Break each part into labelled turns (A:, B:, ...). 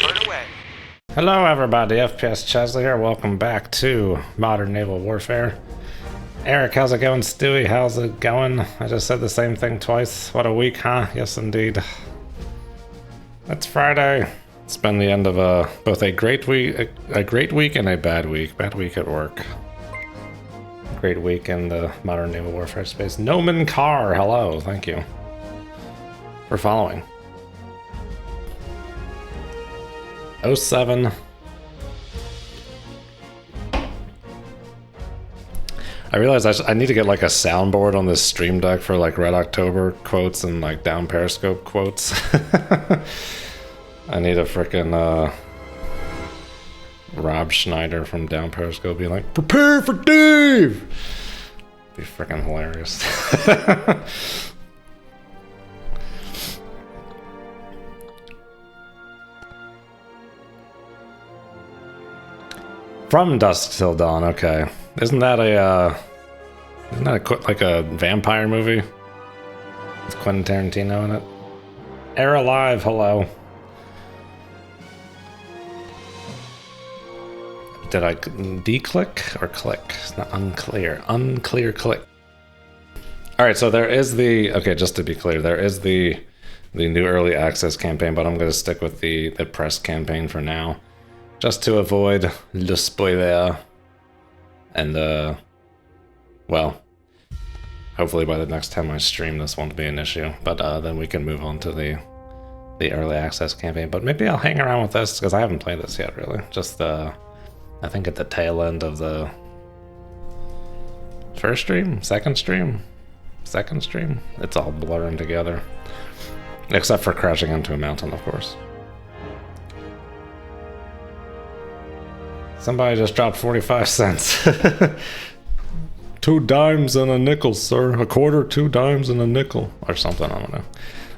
A: Bird away.
B: Hello everybody, FPS Chesley here. Welcome back to Modern Naval Warfare. Eric, how's it going? Stewie, how's it going? I just said the same thing twice. What a week, huh? Yes, indeed. It's Friday. It's been the end of both a great week and a bad week. Bad week at work. Great week in the Modern Naval Warfare space. Noman Carr, hello. Thank you for following. 07. I realized I need to get like a soundboard on this stream deck for like Red October quotes and like down Periscope quotes. I need a frickin' Rob Schneider from down Periscope being like, "Prepare for Dave!" Be frickin' hilarious. From Dusk Till Dawn, okay. Isn't that like a vampire movie? With Quentin Tarantino in it? Air Alive, hello. Did I de-click or click? It's not unclear. Unclear click. Alright, so there is the, okay, just to be clear, there is the new early access campaign, but I'm going to stick with the press campaign for now. Just to avoid le spoiler. And, well, hopefully by the next time I stream this won't be an issue. But then we can move on to the early access campaign. But maybe I'll hang around with this, because I haven't played this yet, really. Just, I think at the tail end of the first stream? Second stream? Second stream? It's all blurring together. Except for crashing into a mountain, of course. Somebody just dropped 45 cents. 2 dimes and a nickel, sir. A quarter, 2 dimes and a nickel. Or something, I don't know.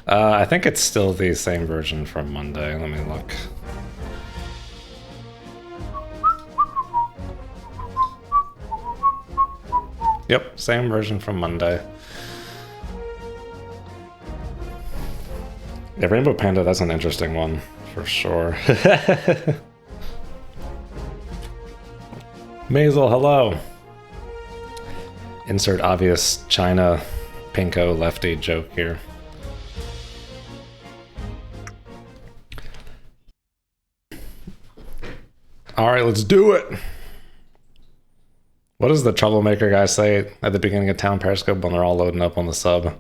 B: I think it's still the same version from Monday. Let me look. Yep, same version from Monday. Yeah, Rainbow Panda, that's an interesting one, for sure. Maisel, hello. Insert obvious China pinko lefty joke here. Alright, let's do it! What does the troublemaker guy say at the beginning of Town Periscope when they're all loading up on the sub?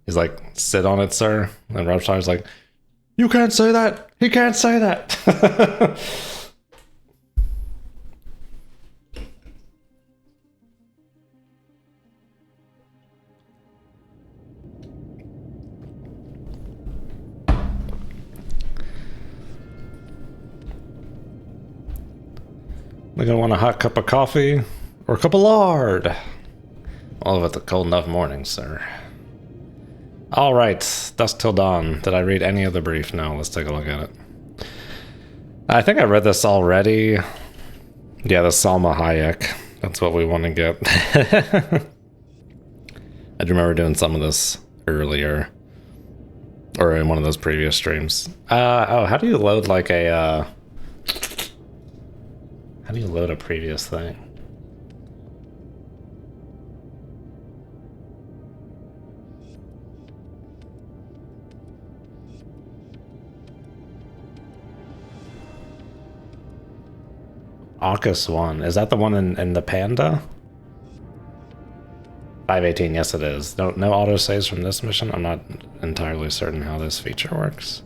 B: He's like, "Sit on it, sir." And Robshire's like, "You can't say that! He can't say that!" We're gonna want a hot cup of coffee or a cup of lard. All of it the cold enough morning, sir. All right, Dusk Till Dawn. Did I read any of the brief? No, let's take a look at it. I think I read this already. Yeah, the Salma Hayek. That's what we want to get. I do remember doing some of this earlier. Or in one of those previous streams. Oh, how do you load like a, how do you load a previous thing? AUKUS 1. Is that the one in the Panda? 518, yes it is. No autosaves from this mission? I'm not entirely certain how this feature works.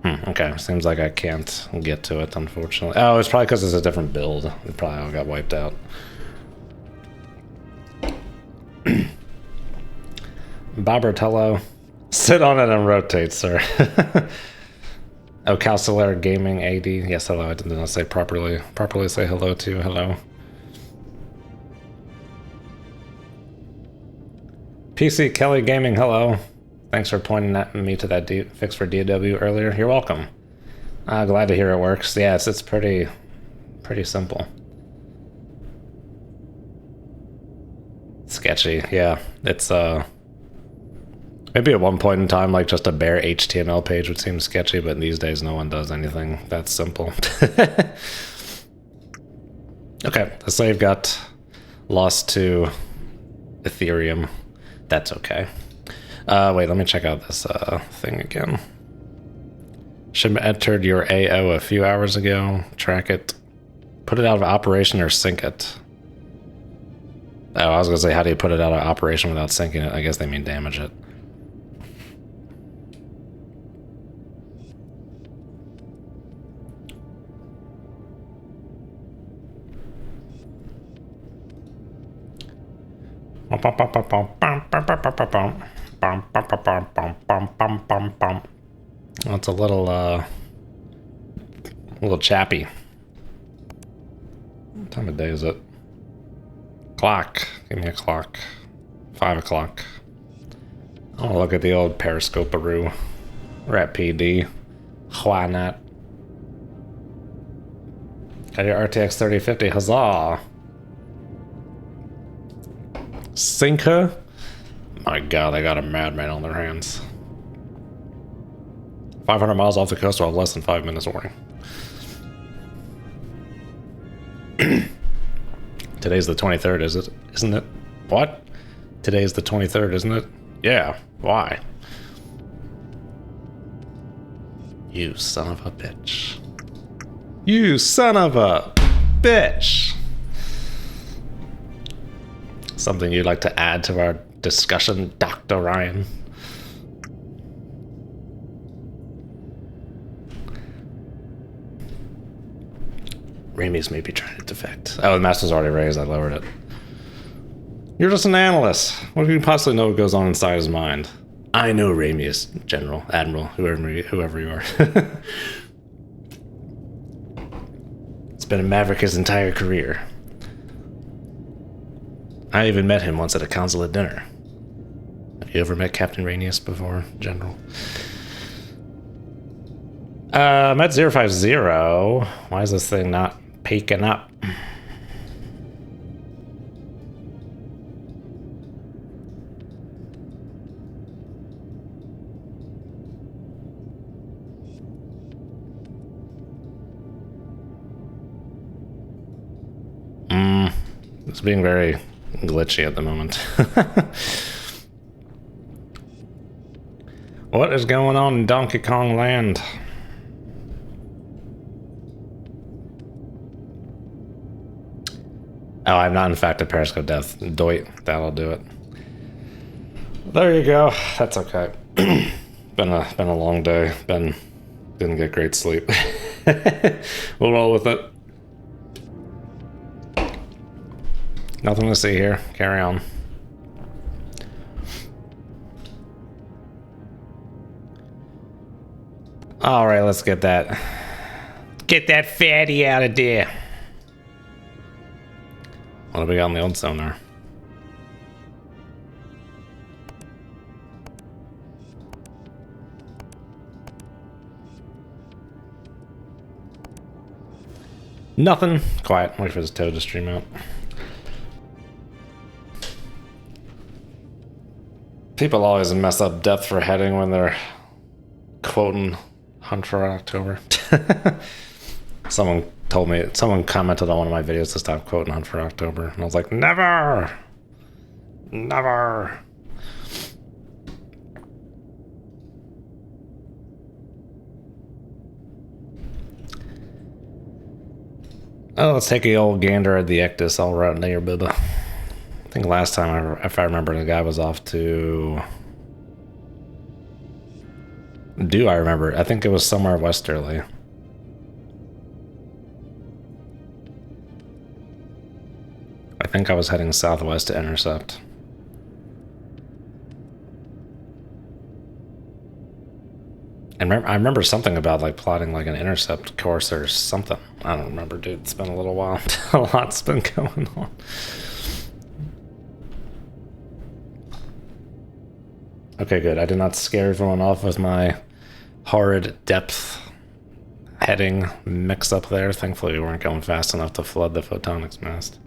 B: Okay, seems like I can't get to it, unfortunately. Oh, it's probably because it's a different build. It probably all got wiped out. Barbertello. Sit on it and rotate, sir. Oh, Calculator Gaming AD. Yes, hello. I did not say properly say hello to you. Hello. PC Kelly Gaming, hello. Thanks for pointing me to that fix for DW earlier. You're welcome. Glad to hear it works. Yes, it's pretty simple. sketchy. Yeah, it's maybe at one point in time, like just a bare HTML page would seem sketchy, but these days no one does anything that simple. Okay, the save got lost to Ethereum. That's okay. Wait, let me check out this thing again. Should have entered your AO a few hours ago. Track it. Put it out of operation or sync it. Oh, I was gonna say, how do you put it out of operation without syncing it? I guess they mean damage it. That's a little chappy. What time of day is it? Clock. Give me a clock. 5 o'clock. Oh, look at the old periscope-aroo. We're at PD. Why not? Got your RTX 3050. Huzzah! Sink her? My god, they got a madman on their hands. 500 miles off the coast will have less than 5 minutes warning. Today's the 23rd, isn't it? What? Today's the 23rd, isn't it? Yeah, why? You son of a bitch. You son of a bitch! Something you'd like to add to our discussion, Dr. Ryan? Ramius may be trying to defect. Oh, the master's already raised. I lowered it. You're just an analyst. What do you possibly know what goes on inside his mind? I know Ramius, General, Admiral, whoever you are. It's been a maverick his entire career. I even met him once at a consulate dinner. Have you ever met Captain Ramius before, General? Met 050. Why is this thing not peeking up? It's being very glitchy at the moment. What is going on in Donkey Kong Land? Oh, I'm not in fact a Periscope death. Doit, that'll do it. There you go. That's okay. been a long day. Didn't get great sleep. We'll roll with it. Nothing to see here. Carry on. All right, let's get that fatty out of there. What have we got on the old sonar? Nothing. Quiet. Wait for this toad to stream out. People always mess up depth for heading when they're quoting Hunt for October. Someone commented on one of my videos to stop quoting Hunt for October, and I was like, never! Never! Oh, let's take a old gander at the Ectus all right there, Bubba. I think last time, if I remember, the guy was off to... Do I remember? I think it was somewhere westerly. I think I was heading southwest to intercept. And I remember something about like plotting like an intercept course or something. I don't remember, dude. It's been a little while. A lot's been going on. Okay, good. I did not scare everyone off with my horrid depth heading mix up there. Thankfully, we weren't going fast enough to flood the photonics mast.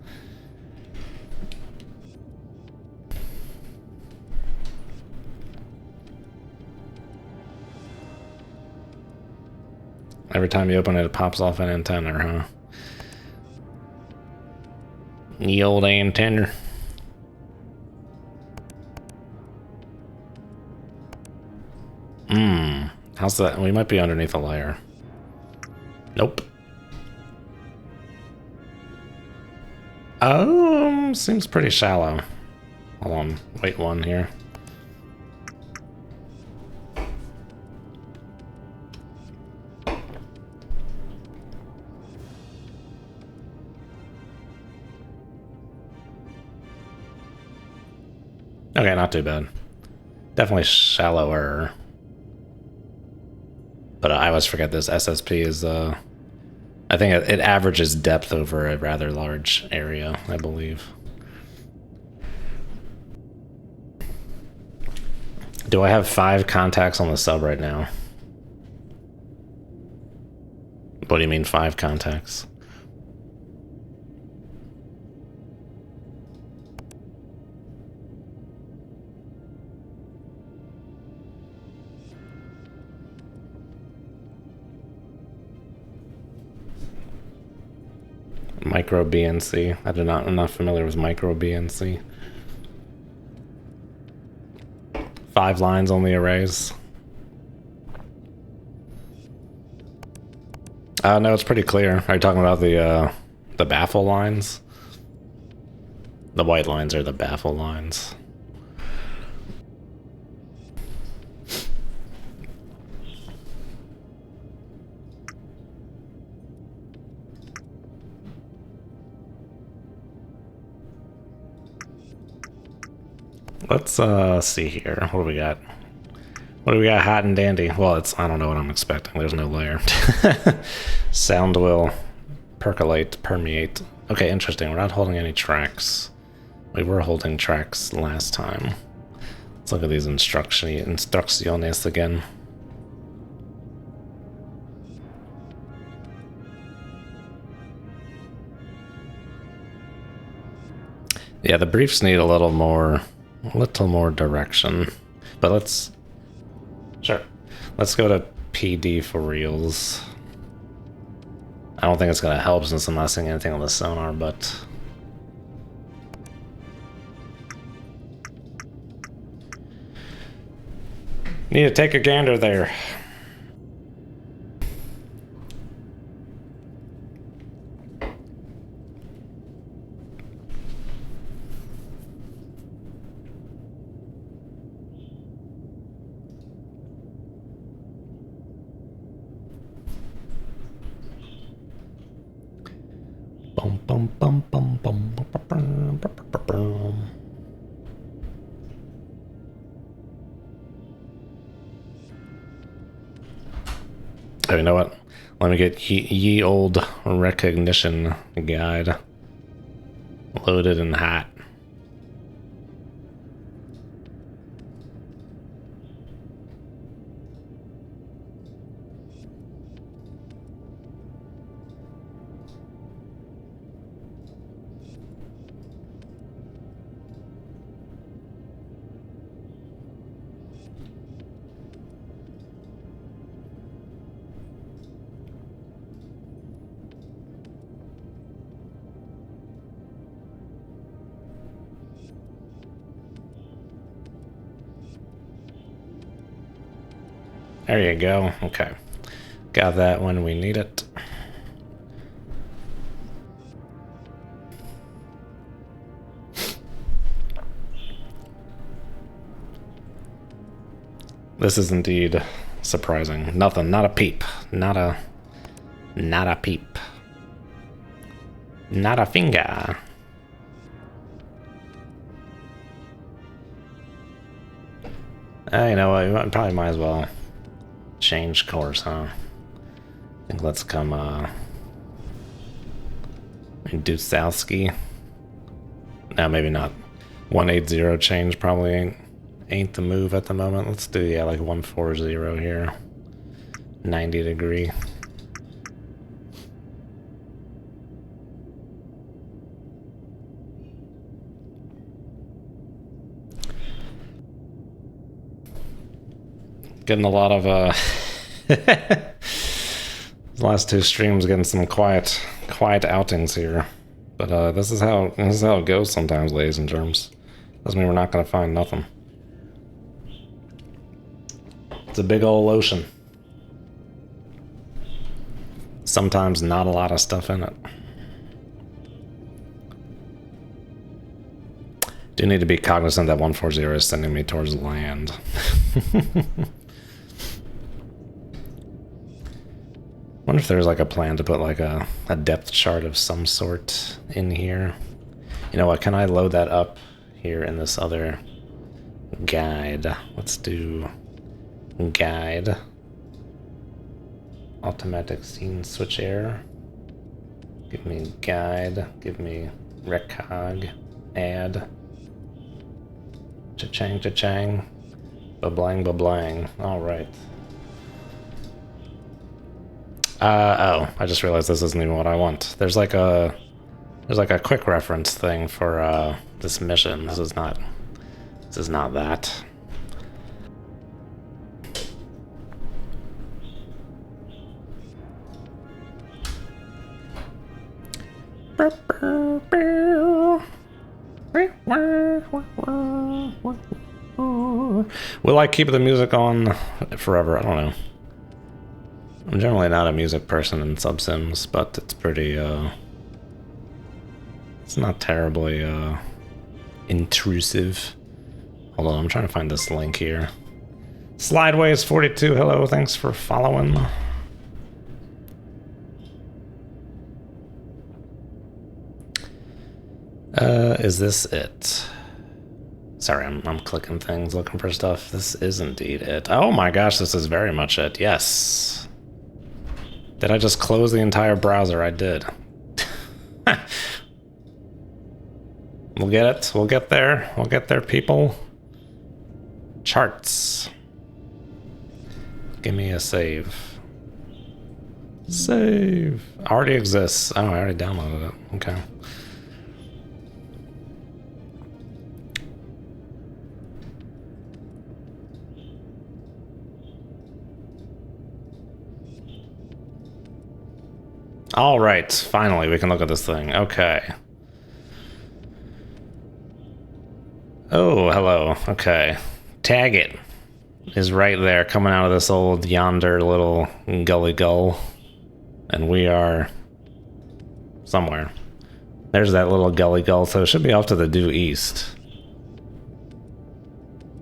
B: Every time you open it, it pops off an antenna, huh? The old antenna. How's that? We might be underneath a layer. Nope. Seems pretty shallow. Hold on, wait one here. Okay, not too bad. Definitely shallower. But I always forget this SSP is, I think it averages depth over a rather large area, I believe. Do I have 5 contacts on the sub right now? What do you mean 5 contacts? Micro BNC. I'm not familiar with micro BNC. 5 lines on the arrays. No, it's pretty clear. Are you talking about the baffle lines? The white lines are the baffle lines. Let's see here. What do we got? What do we got hot and dandy? Well, I don't know what I'm expecting. There's no layer. Sound will permeate. Okay, interesting. We're not holding any tracks. We were holding tracks last time. Let's look at these instrucciones again. Yeah, the briefs need a little more direction. But let's go to PD for reals. I don't think it's gonna help since I'm not seeing anything on the sonar, but need to take a gander there. Oh, you know what? Let me get ye old recognition guide loaded and hot. There you go. Okay. Got that when we need it. This is indeed surprising. Nothing. Not a peep. Not a peep. Not a finger. You know what? We probably might as well change course, huh? I think let's come, Dusowski. No, maybe not. 180 change probably ain't the move at the moment. Let's do, yeah, like 140 here. 90 degree. Getting a lot of The last two streams getting some quiet outings here. But this is how it goes sometimes, ladies and germs. Doesn't mean we're not gonna find nothing. It's a big old ocean. Sometimes not a lot of stuff in it. Do need to be cognizant that 140 is sending me towards land. Wonder if there's like a plan to put like a depth chart of some sort in here. You know what, can I load that up here in this other guide? Let's do guide. Automatic scene switch error. Give me guide, give me recog, add. Cha-chang, cha-chang. Ba-blang, ba-blang. Alright. Oh, I just realized this isn't even what I want. There's like a quick reference thing for this mission. This is not that. Will I keep the music on forever? I don't know. I'm generally not a music person in subsims, but it's pretty, it's not terribly, intrusive. Hold on, I'm trying to find this link here. Slideways42, hello, thanks for following. Is this it? Sorry, I'm clicking things, looking for stuff. This is indeed it. Oh my gosh, this is very much it, yes. Did I just close the entire browser? I did. We'll get it. We'll get there. We'll get there, people. Charts. Give me a save. Save. Already exists. Oh, I already downloaded it. Okay. All right, finally we can look at this thing. Okay. Oh, hello. Okay. Tag it is right there, coming out of this old yonder little gully gull. And we are somewhere. There's that little gully gull, so it should be off to the due east.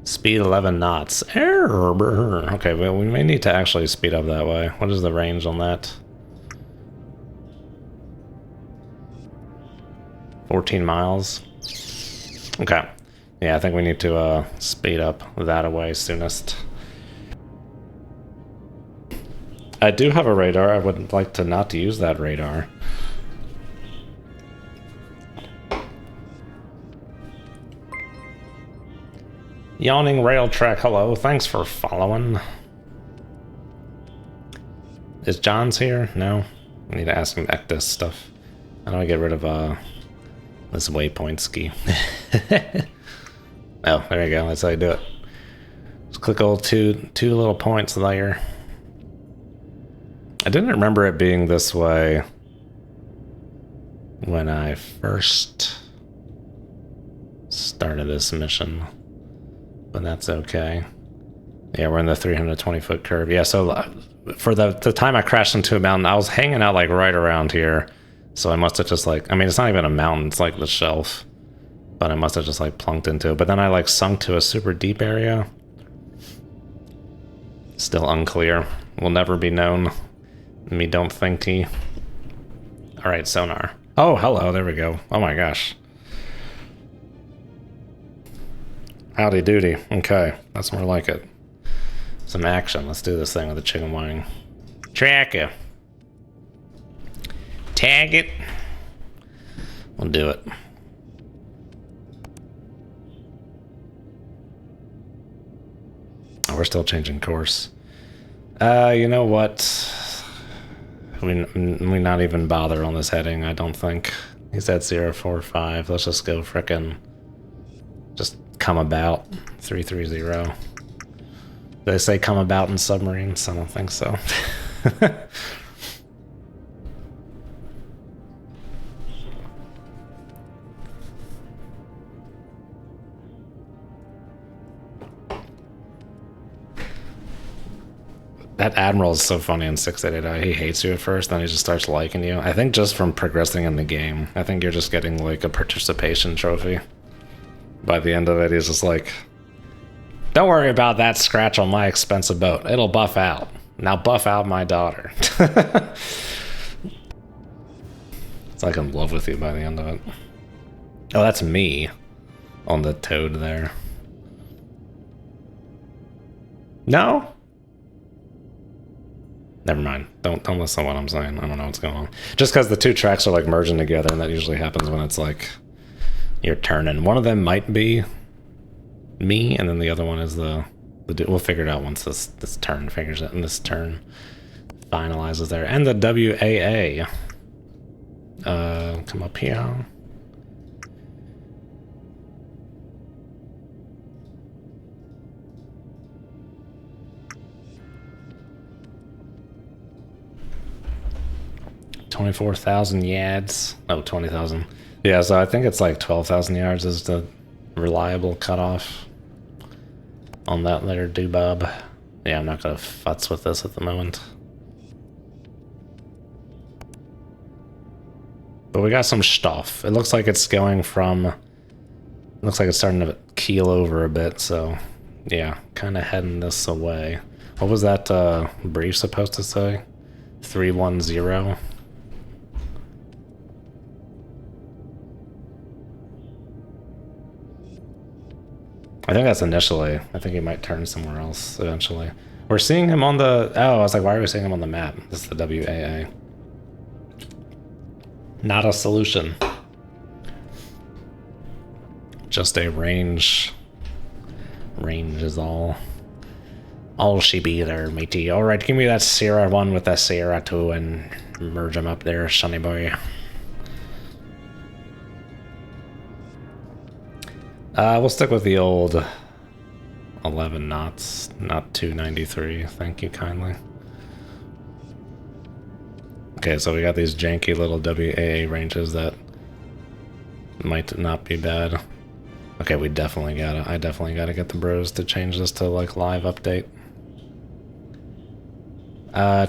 B: Speed 11 knots. Okay, well, we may need to actually speed up that way. What is the range on that? 14 miles. Okay. Yeah, I think we need to speed up that away soonest. I do have a radar. I would like to not use that radar. Yawning rail track, hello. Thanks for following. Is John's here? No? I need to ask him Ectus stuff. How do I get rid of this waypoint ski? Oh, there you go. That's how you do it. Just click all two little points there. I didn't remember it being this way when I first started this mission, but that's okay. Yeah, we're in the 320-foot curve. Yeah, so for the time I crashed into a mountain, I was hanging out like right around here. So I must have just like, I mean, it's not even a mountain, it's like the shelf. But I must have just like plunked into it. But then I like sunk to a super deep area. Still unclear. Will never be known. Me don't thinky. Alright, sonar. Oh, hello, there we go. Oh my gosh. Howdy doody. Okay, that's more like it. Some action. Let's do this thing with the chicken wing. Track it. Tag it. We'll do it. Oh, we're still changing course. You know what? We not even bother on this heading, I don't think. He's at 045. Let's just go frickin' just come about 330. They say come about in submarines? I don't think so. That Admiral is so funny in 688. He hates you at first, then he just starts liking you. I think just from progressing in the game. I think you're just getting like a participation trophy. By the end of it, he's just like, don't worry about that scratch on my expensive boat. It'll buff out. Now buff out my daughter. It's like in love with you by the end of it. Oh, that's me on the toad there. No? Never mind. Don't listen to what I'm saying. I don't know what's going on. Just because the two tracks are like merging together, and that usually happens when it's like your turn. And one of them might be me, and then the other one is the we'll figure it out once this turn figures it, and this turn finalizes there. And the WAA. Come up here. $24,000 yards. Oh, 20,000. Yeah, so I think it's like 12,000 yards is the reliable cutoff on that there doobob. Yeah, I'm not gonna futz with this at the moment. But we got some stuff. It looks like it's going from... Looks like it's starting to keel over a bit, so... Yeah, kind of heading this away. What was that brief supposed to say? 310? I think that's initially. I think he might turn somewhere else eventually. We're seeing him on the... Oh, I was like, why are we seeing him on the map? This is the WAA. Not a solution. Just a range. Range is all. All she be there, matey. Alright, give me that Sierra 1 with that Sierra 2 and merge them up there, sonny boy. We'll stick with the old 11 knots, not 293. Thank you kindly. Okay, so we got these janky little WAA ranges that might not be bad. Okay, I definitely gotta get the bros to change this to like live update.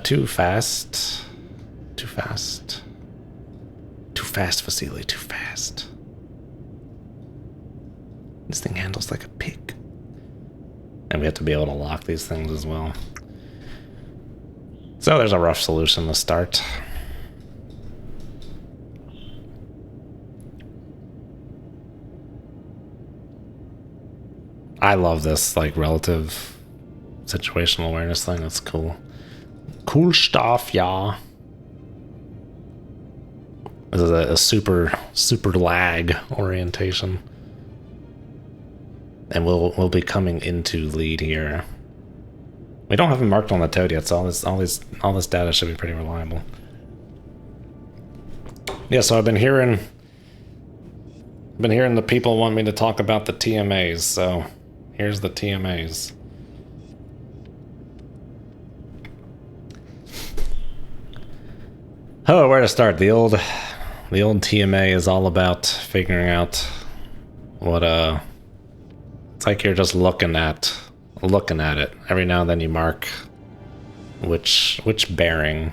B: Too fast. Too fast. Too fast, Vasily, too fast. This thing handles like a pig. And we have to be able to lock these things as well. So there's a rough solution to start. I love this like relative situational awareness thing. That's cool. Cool stuff, yeah. This is a super lag orientation. And we'll be coming into lead here. We don't have him marked on the toad yet, so all this data should be pretty reliable. Yeah, so I've been hearing the people want me to talk about the TMAs, so here's the TMAs. Oh, where to start? The old TMA is all about figuring out what it's like you're just looking at it. Every now and then you mark which bearing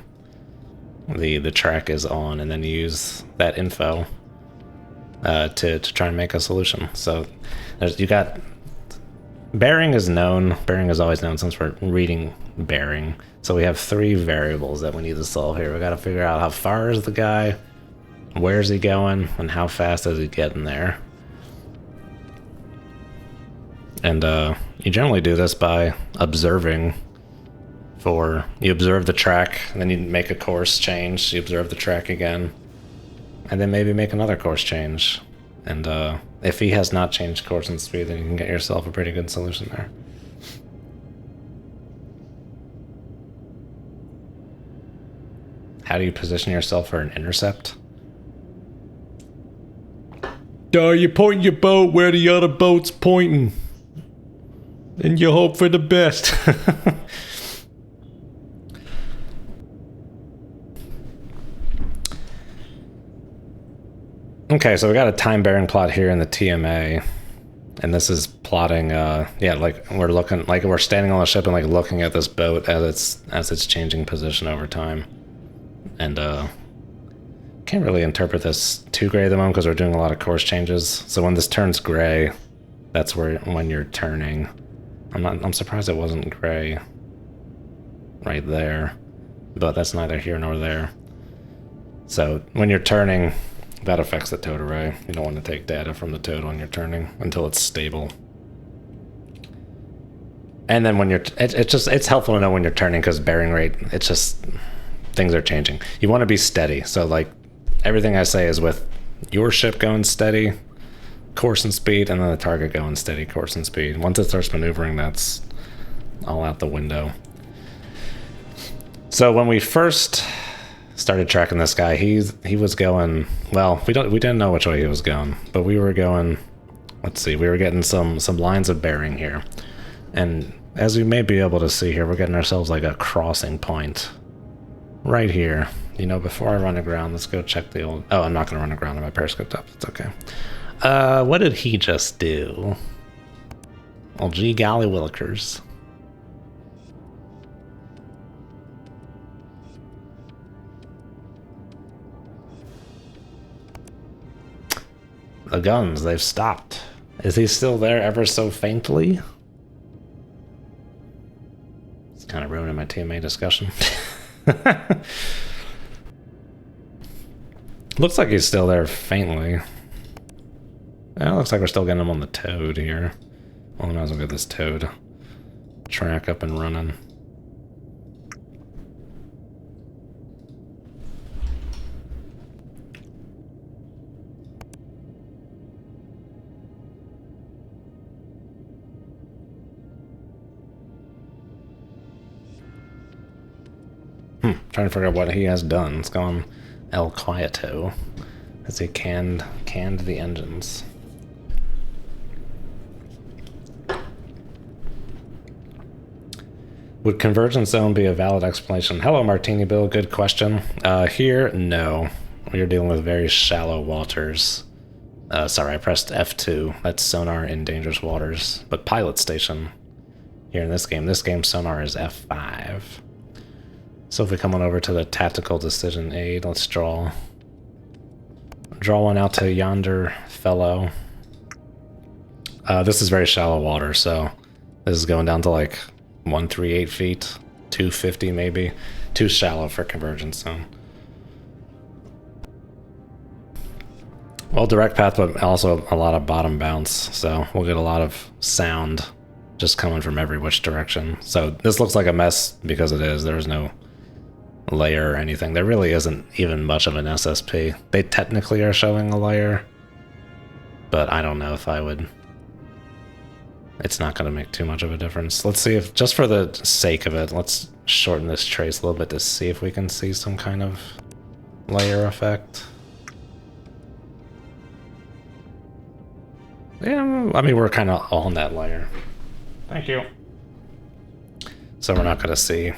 B: the track is on, and then you use that info to try and make a solution. So you got bearing is known. Bearing is always known since we're reading bearing. So we have three variables that we need to solve here. We got to figure out how far is the guy, where's he going, and how fast is he getting there. And you generally do this by observing you observe the track, and then you make a course change, you observe the track again, and then maybe make another course change. And if he has not changed course and speed, then you can get yourself a pretty good solution there. How do you position yourself for an intercept? You point your boat where the other boat's pointing. And you hope for the best. Okay, so we got a time bearing plot here in the TMA. And this is plotting, yeah, like we're looking, like we're standing on the ship and like looking at this boat as it's changing position over time. And can't really interpret this too gray at the moment because we're doing a lot of course changes. So when this turns gray, that's when you're turning. I'm surprised it wasn't gray right there, but that's neither here nor there. So when you're turning, that affects the towed array. You don't want to take data from the towed when you're turning until it's stable. And then when it's helpful to know when you're turning because bearing rate, it's just, things are changing. You want to be steady. So like everything I say is with your ship going steady, course and speed, and then the target going steady, course and speed. Once it starts maneuvering, that's all out the window. So when we first started tracking this guy, he was going, well, we didn't know which way he was going, but we were going, let's see, we were getting some lines of bearing here. And as you may be able to see here, we're getting ourselves like a crossing point right here. You know, before I run aground, let's go check the old, oh, I'm not gonna run aground on my periscope up, it's okay. What did he just do? Well, gee golly willikers. The guns, they've stopped. Is he still there ever so faintly? It's kind of ruining my teammate discussion. Looks like he's still there faintly. Yeah, looks like we're still getting him on the towed here. Well, we might as well get this towed track up and running. Trying to figure out what he has done. It's gone El Quieto as he canned the engines. Would convergence zone be a valid explanation? Hello, Martini Bill. Good question. Here, no. We are dealing with very shallow waters. Sorry, I pressed F2. That's sonar in dangerous waters. But pilot station here in this game sonar is F5. So if we come on over to the tactical decision aid, let's draw one out to yonder fellow. This is very shallow water, so this is going down to like 138 feet, 250 maybe. Too shallow for convergence zone. Well, direct path, but also a lot of bottom bounce, so we'll get a lot of sound just coming from every which direction. So this looks like a mess because it is. There's no layer or anything. There really isn't even much of an SSP. They technically are showing a layer, but I don't know if I would. It's not going to make too much of a difference. Let's see if, just for the sake of it, let's shorten this trace a little bit to see if we can see some kind of layer effect. Yeah, I mean, we're kind of on that layer. Thank you. So we're not going to see.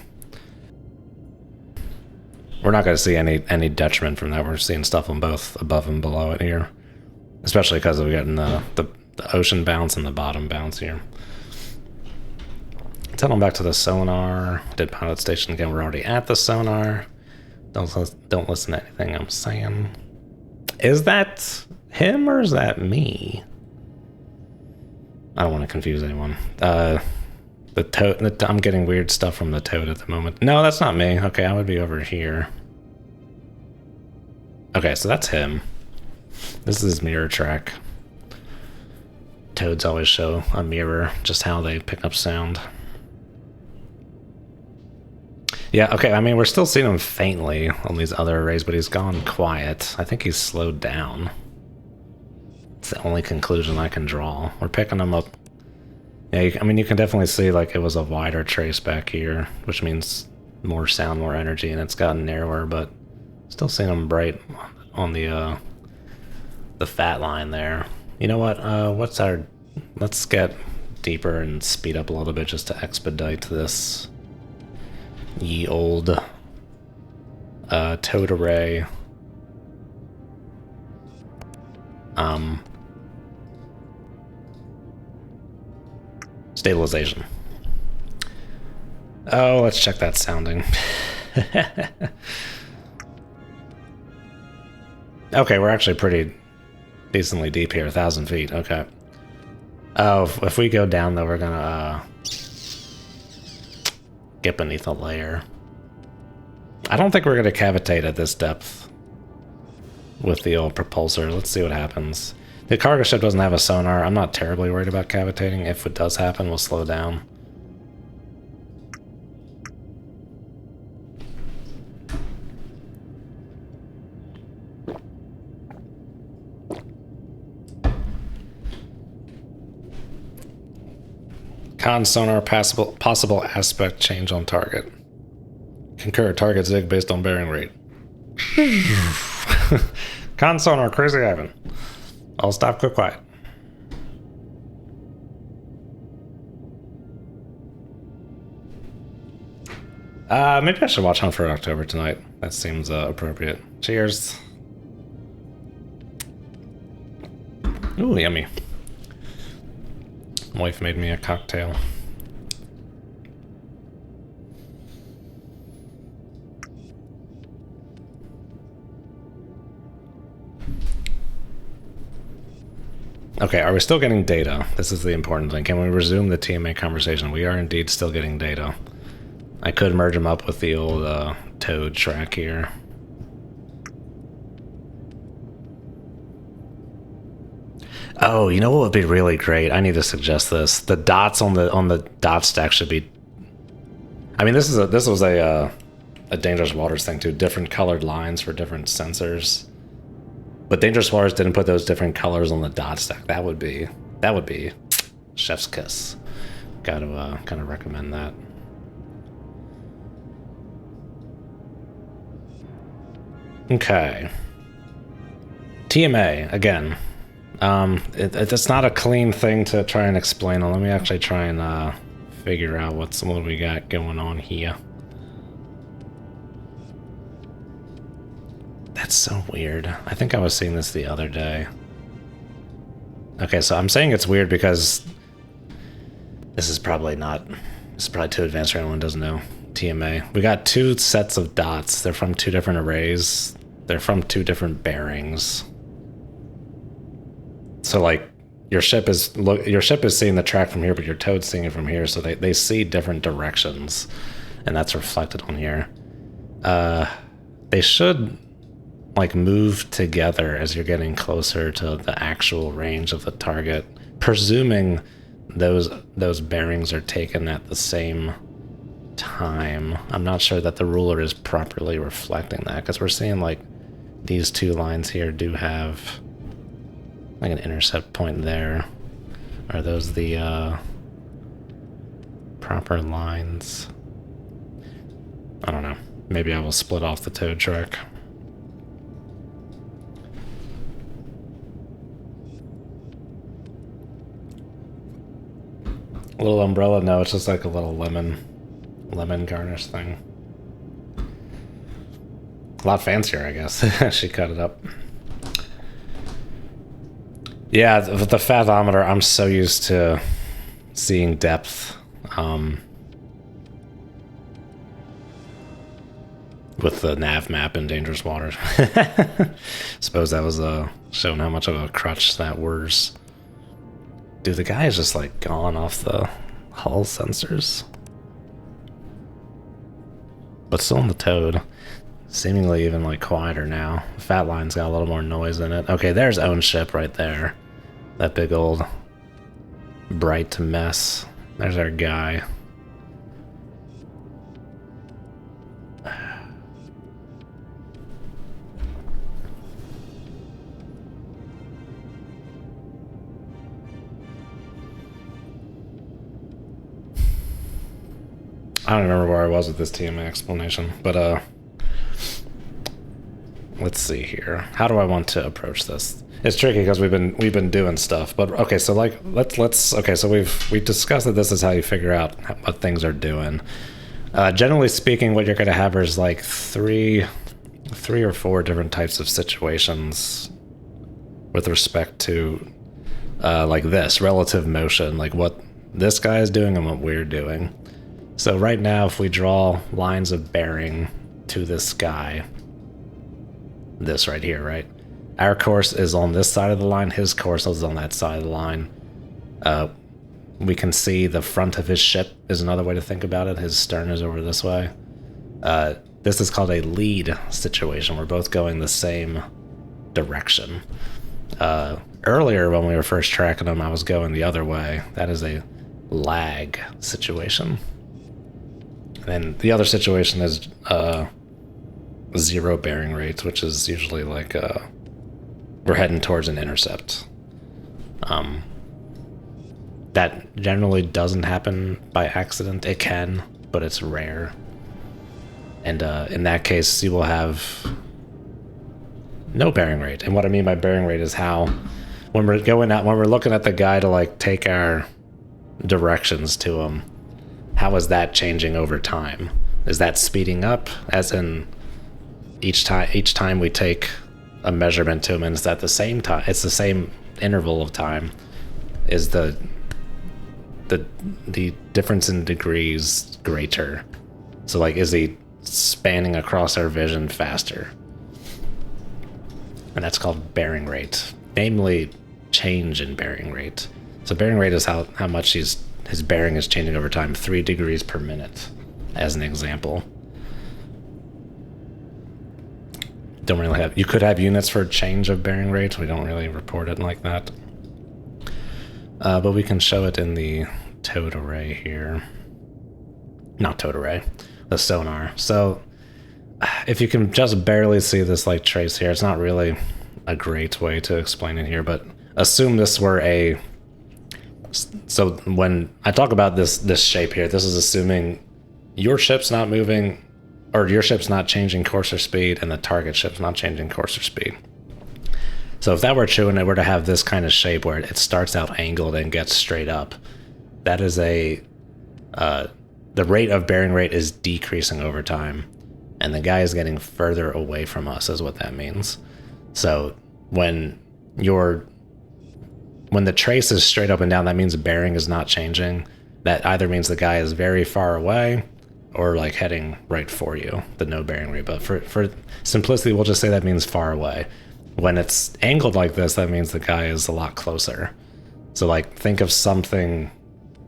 B: We're not going to see any detriment from that. We're seeing stuff on both above and below it here, especially because we're getting the ocean bounce and the bottom bounce here. Let's head on back to the sonar. Did pilot station again. We're already at the sonar. Don't listen to anything I'm saying. Is that him or is that me? I don't want to confuse anyone. The toad, I'm getting weird stuff from the toad at the moment. No, that's not me. Okay, I would be over here. Okay, so that's him. This is his mirror track. Toads always show a mirror, just how they pick up sound. Yeah, okay, I mean, we're still seeing him faintly on these other arrays, but he's gone quiet. I think he's slowed down. It's the only conclusion I can draw. We're picking him up. Yeah, I mean, you can definitely see, like, it was a wider trace back here, which means more sound, more energy, and it's gotten narrower, but still seeing them bright on the fat line there. You know what, let's get deeper and speed up a little bit just to expedite this ye old toad array. Stabilization. Oh, let's check that sounding. Okay, we're actually pretty decently deep here, 1,000 feet, okay. Oh, if we go down though, we're gonna get beneath a layer. I don't think we're gonna cavitate at this depth with the old propulsor. Let's see what happens. The cargo ship doesn't have a sonar. I'm not terribly worried about cavitating. If it does happen, we'll slow down. Con sonar possible aspect change on target. Concur target zig based on bearing rate. Con sonar, crazy Ivan. I'll stop quick quiet. Maybe I should watch Hunt for October tonight. That seems appropriate. Cheers. Ooh, yummy. Wife made me a cocktail. Okay, are we still getting data? This is the important thing. Can we resume the TMA conversation? We are indeed still getting data. I could merge them up with the old Toad track here. Oh, you know what would be really great? I need to suggest this. The dots on the dot stack should be. I mean, this was a Dangerous Waters thing too. Different colored lines for different sensors. But Dangerous Waters didn't put those different colors on the dot stack. That would be chef's kiss. Got to kind of recommend that. Okay. TMA again. It's not a clean thing to try and explain. Let me actually try and figure out what we got going on here. That's so weird. I think I was seeing this the other day. Okay, so I'm saying it's weird because this is probably too advanced for anyone who doesn't know TMA. We got two sets of dots. They're from two different arrays. They're from two different bearings. So like your ship is seeing the track from here, but your Toad's seeing it from here, so they see different directions, and that's reflected on here. They should like move together as you're getting closer to the actual range of the target, presuming those bearings are taken at the same time. I'm not sure that the ruler is properly reflecting that, because we're seeing like these two lines here do have like an intercept point there. Are those the proper lines? I don't know. Maybe I will split off the Toad track. A little umbrella? No, it's just like a little lemon garnish thing. A lot fancier, I guess. She cut it up. Yeah, the fathometer, I'm so used to seeing depth with the nav map in Dangerous Waters. Suppose that was showing how much of a crutch that was. Dude, the guy is just like gone off the hull sensors. But still on the Toad. Seemingly even like quieter now. Fat line's got a little more noise in it. Okay, there's own ship right there. That big old bright mess. There's our guy. I don't remember where I was with this TMA explanation, but let's see here. How do I want to approach this? It's tricky because we've been doing stuff, but okay. So like let's okay. So we've discussed that this is how you figure out what things are doing. Generally speaking, what you're going to have is like three or four different types of situations with respect to like this relative motion, like what this guy is doing and what we're doing. So right now, if we draw lines of bearing to this guy, this right here, right? Our course is on this side of the line, his course is on that side of the line. We can see the front of his ship is another way to think about it. His stern is over this way. This is called a lead situation. We're both going the same direction. Earlier, when we were first tracking him, I was going the other way. That is a lag situation. And the other situation is zero bearing rates, which is usually like we're heading towards an intercept. That generally doesn't happen by accident. It can, but it's rare. And in that case, you will have no bearing rate. And what I mean by bearing rate is how, when we're going out, when we're looking at the guy to like take our directions to him, how is that changing over time? Is that speeding up? As in, each time we take a measurement to him, and is that the same time? It's the same interval of time. Is the difference in degrees greater? So like, is he spanning across our vision faster? And that's called bearing rate, namely change in bearing rate. So bearing rate is how much his bearing is changing over time, 3 degrees per minute, as an example. Don't really have, you could have units for change of bearing rate. We don't really report it like that. But we can show it in the towed array here. Not towed array, the sonar. So if you can just barely see this like trace here, it's not really a great way to explain it here, but assume this were a, so when I talk about this shape here, this is assuming your ship's not moving, or your ship's not changing course or speed, and the target ship's not changing course or speed. So if that were true and it were to have this kind of shape where it starts out angled and gets straight up, that is the rate of bearing rate is decreasing over time, and the guy is getting further away from us is what that means. So when the trace is straight up and down, that means bearing is not changing. That either means the guy is very far away or like heading right for you, the no bearing rate. But for simplicity, we'll just say that means far away. When it's angled like this, that means the guy is a lot closer. So like, think of something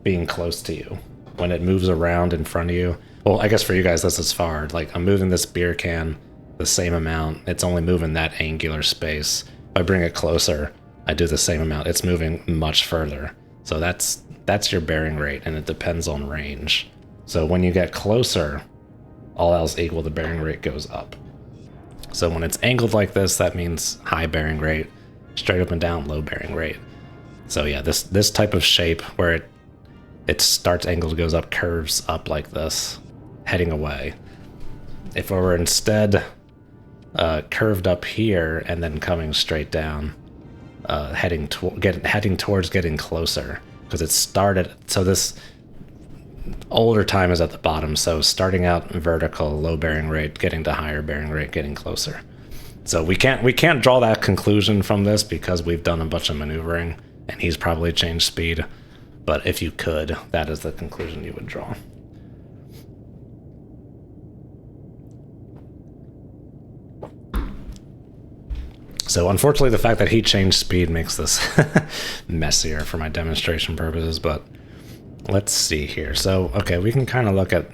B: being close to you. When it moves around in front of you, well, I guess for you guys, this is far. Like, I'm moving this beer can the same amount. It's only moving that angular space. If I bring it closer, I do the same amount. It's moving much further. So that's your bearing rate, and it depends on range. So when you get closer, all else equal, the bearing rate goes up. So when it's angled like this, that means high bearing rate. Straight up and down, low bearing rate. So yeah, this type of shape where it starts angled, goes up, curves up like this, heading away. If it were instead curved up here and then coming straight down, heading towards getting closer, because it started, so this older time is at the bottom, so starting out vertical, low bearing rate, getting to higher bearing rate, getting closer. So we can't draw that conclusion from this because we've done a bunch of maneuvering and he's probably changed speed. But if you could, that is the conclusion you would draw. So unfortunately, the fact that he changed speed makes this messier for my demonstration purposes, but let's see here. So, okay, we can kind of look at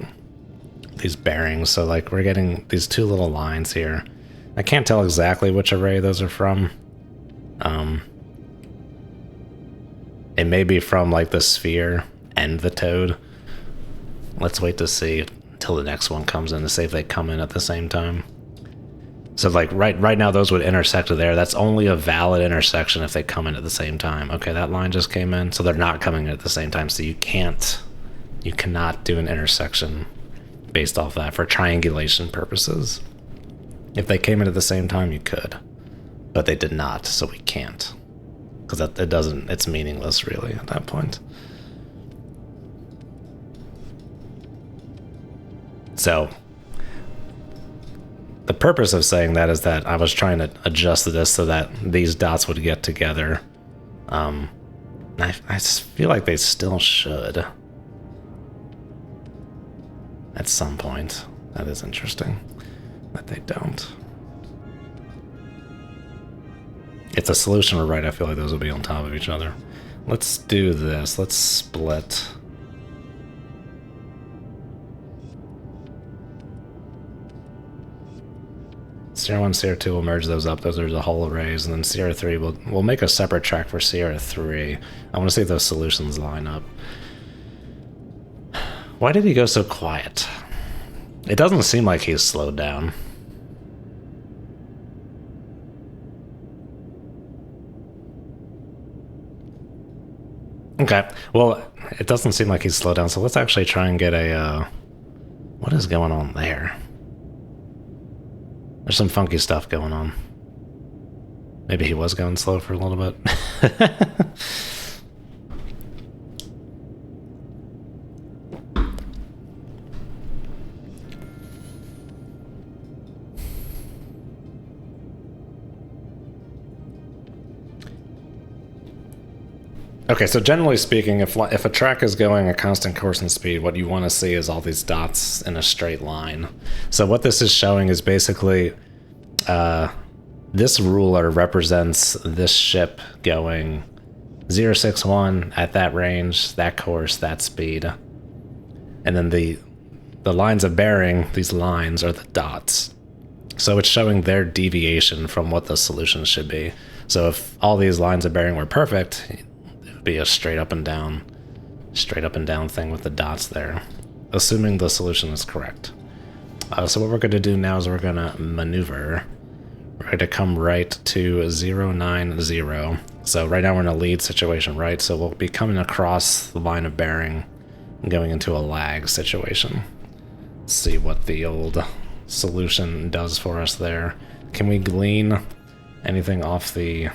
B: these bearings. So like, we're getting these two little lines here. I can't tell exactly which array those are from. It may be from like the sphere and the toad. Let's wait to see until the next one comes in to see if they come in at the same time. So like right now those would intersect there. That's only a valid intersection if they come in at the same time. Okay, that line just came in, so they're not coming in at the same time. So you cannot do an intersection based off that for triangulation purposes. If they came in at the same time, you could, but they did not, so we can't. Because it's meaningless really at that point. So the purpose of saying that is that I was trying to adjust this so that these dots would get together I feel like they still should. At some point. That is interesting. That they don't. If the solution were right, I feel like those would be on top of each other. Let's do this. Let's split. Sierra 1, Sierra 2 will merge those up. Those are the whole arrays. And then Sierra 3, we'll make a separate track for Sierra 3. I want to see if those solutions line up. Why did he go so quiet? It doesn't seem like he's slowed down. Okay, well, it doesn't seem like he's slowed down, so let's actually try and get a, what is going on there? There's some funky stuff going on. Maybe he was going slow for a little bit. Okay, so generally speaking, if a track is going a constant course and speed, what you want to see is all these dots in a straight line. So what this is showing is basically this ruler represents this ship going 061 at that range, that course, that speed. And then the lines of bearing, these lines are the dots. So it's showing their deviation from what the solution should be. So if all these lines of bearing were perfect, be a straight up and down thing with the dots there, assuming the solution is correct. So what we're going to do now is we're going to maneuver. We're going to come right to 090. So right now we're in a lead situation, right? So we'll be coming across the line of bearing and going into a lag situation. Let's see what the old solution does for us there. Can we glean anything off the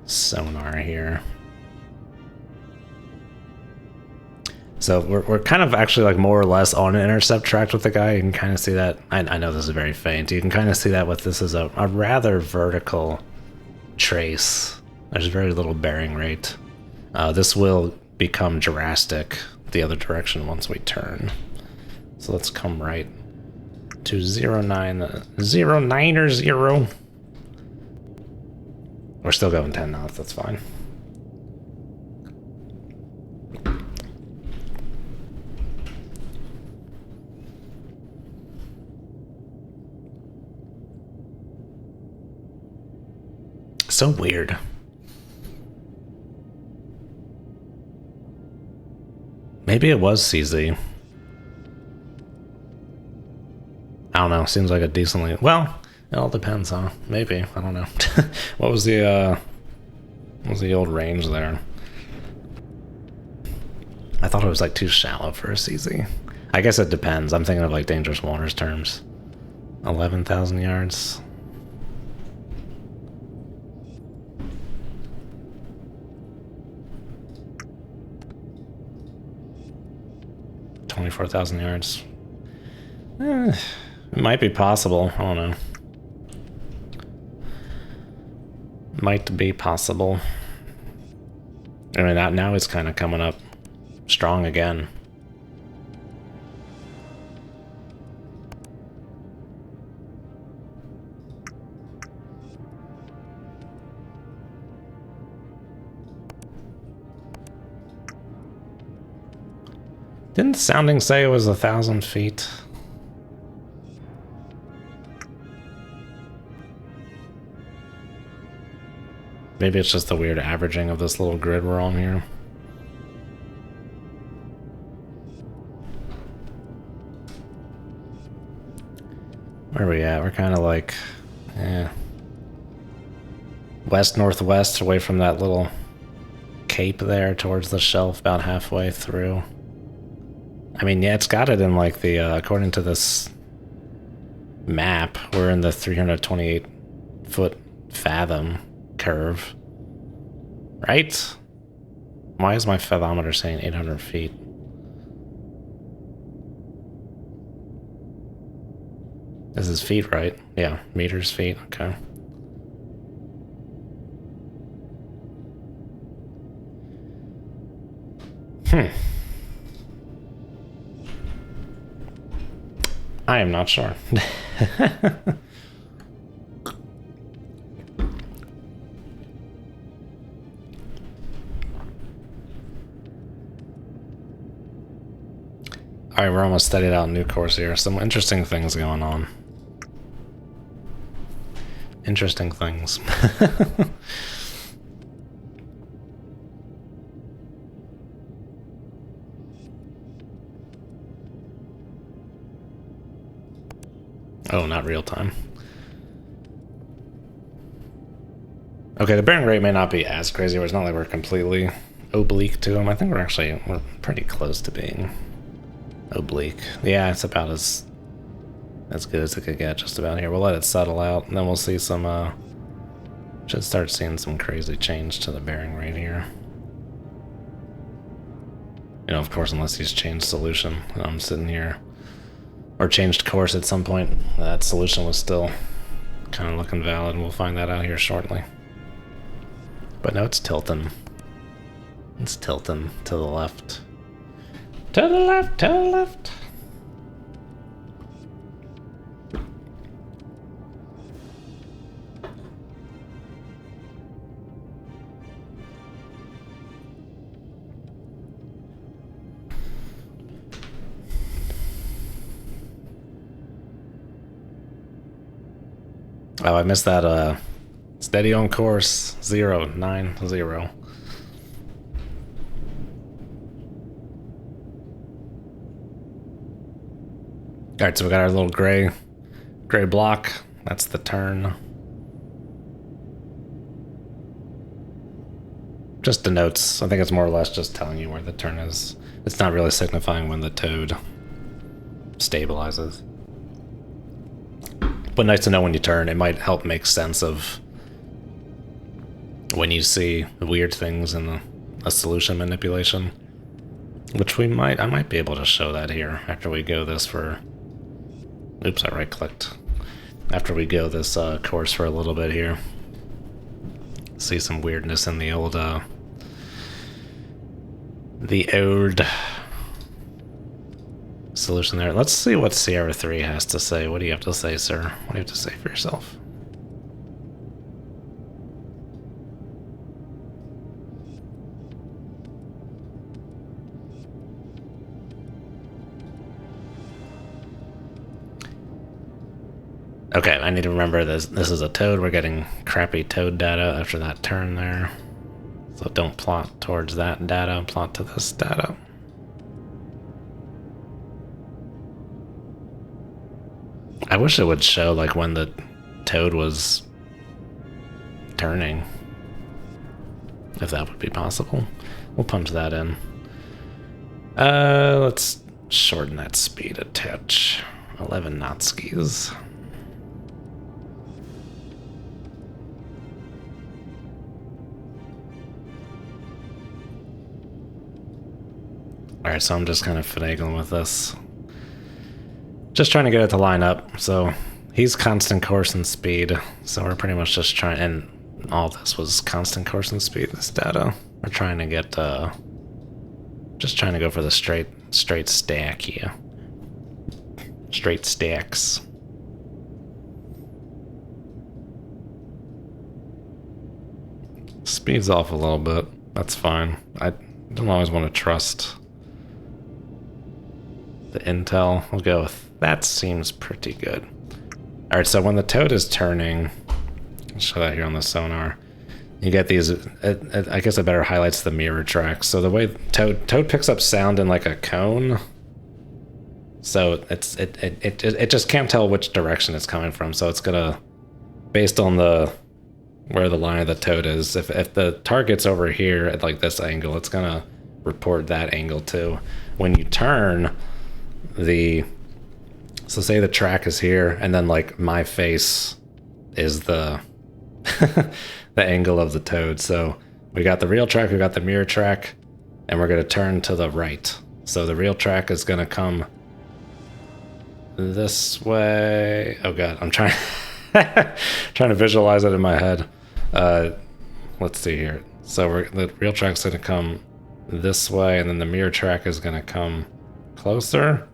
B: sonar here? So we're kind of actually like more or less on an intercept track with the guy. You can kind of see that. I know this is very faint. You can kind of see that with this is a rather vertical trace. There's very little bearing rate. This will become drastic the other direction once we turn. So let's come right to 090. We're still going 10 knots, that's fine. So weird. Maybe it was CZ. I don't know, seems like a decently... Well, it all depends, huh? Maybe, I don't know. What was the old range there? I thought it was like too shallow for a CZ. I guess it depends. I'm thinking of like dangerous waters terms. 11,000 yards. $24,000 yards. It might be possible. I don't know. Might be possible. I mean, now it's kind of coming up strong again. Didn't sounding say it was 1,000 feet? Maybe it's just the weird averaging of this little grid we're on here. Where are we at? We're kind of like, west-northwest, away from that little cape there towards the shelf, about halfway through. I mean, yeah, it's got it in like the, according to this map, we're in the 328-foot fathom curve. Right? Why is my fathometer saying 800 feet? This is feet, right? Yeah, meters, feet, okay. I am not sure. Alright, we're almost studied out a new course here. Some interesting things going on. Interesting things. Oh, not real time. Okay, the bearing rate may not be as crazy, but it's not like we're completely oblique to them. I think we're pretty close to being oblique. Yeah, it's about as good as it could get just about here. We'll let it settle out, and then we'll see some, should start seeing some crazy change to the bearing rate here. You know, of course, unless he's changed solution. I'm sitting here, or changed course at some point. That solution was still kind of looking valid, and we'll find that out here shortly. But no, it's tilting. It's tilting to the left. To the left, to the left. Oh, I missed that, steady on course, 090. Alright, so we got our little gray block. That's the turn. Just denotes, I think it's more or less just telling you where the turn is. It's not really signifying when the toad stabilizes. But nice to know when you turn. It might help make sense of when you see weird things in a solution manipulation. Which I might be able to show that here after we go this for... Oops, I right-clicked. After we go this course for a little bit here. See some weirdness in the old solution there. Let's see what Sierra 3 has to say. What do you have to say, sir? What do you have to say for yourself? Okay, I need to remember this. This is a toad. We're getting crappy toad data after that turn there. So don't plot towards that data, plot to this data. I wish it would show like when the toad was turning. If that would be possible. We'll punch that in. Let's shorten that speed a touch. 11 knotskis. Alright, so I'm just kind of finagling with this. Just trying to get it to line up. So he's constant course and speed. So we're pretty much just trying, and all this was constant course and speed, this data. We're trying to get, just trying to go for the straight stack here. Straight stacks. Speed's off a little bit. That's fine. I don't always want to trust the intel. We'll go with that. Seems pretty good. Alright, so when the toad is turning, I'll show that here on the sonar, you get these, I guess it better highlights the mirror tracks. So the way toad picks up sound in like a cone, so it just can't tell which direction it's coming from. So it's gonna, based on where the line of the toad is, if the target's over here at like this angle, it's gonna report that angle too. When you turn, so say the track is here, and then like my face is the the angle of the toad. So we got the real track, we got the mirror track, and we're gonna turn to the right. So the real track is gonna come this way. Oh god, I'm trying trying to visualize it in my head. Let's see here. So the real track's gonna come this way, and then the mirror track is going to come closer.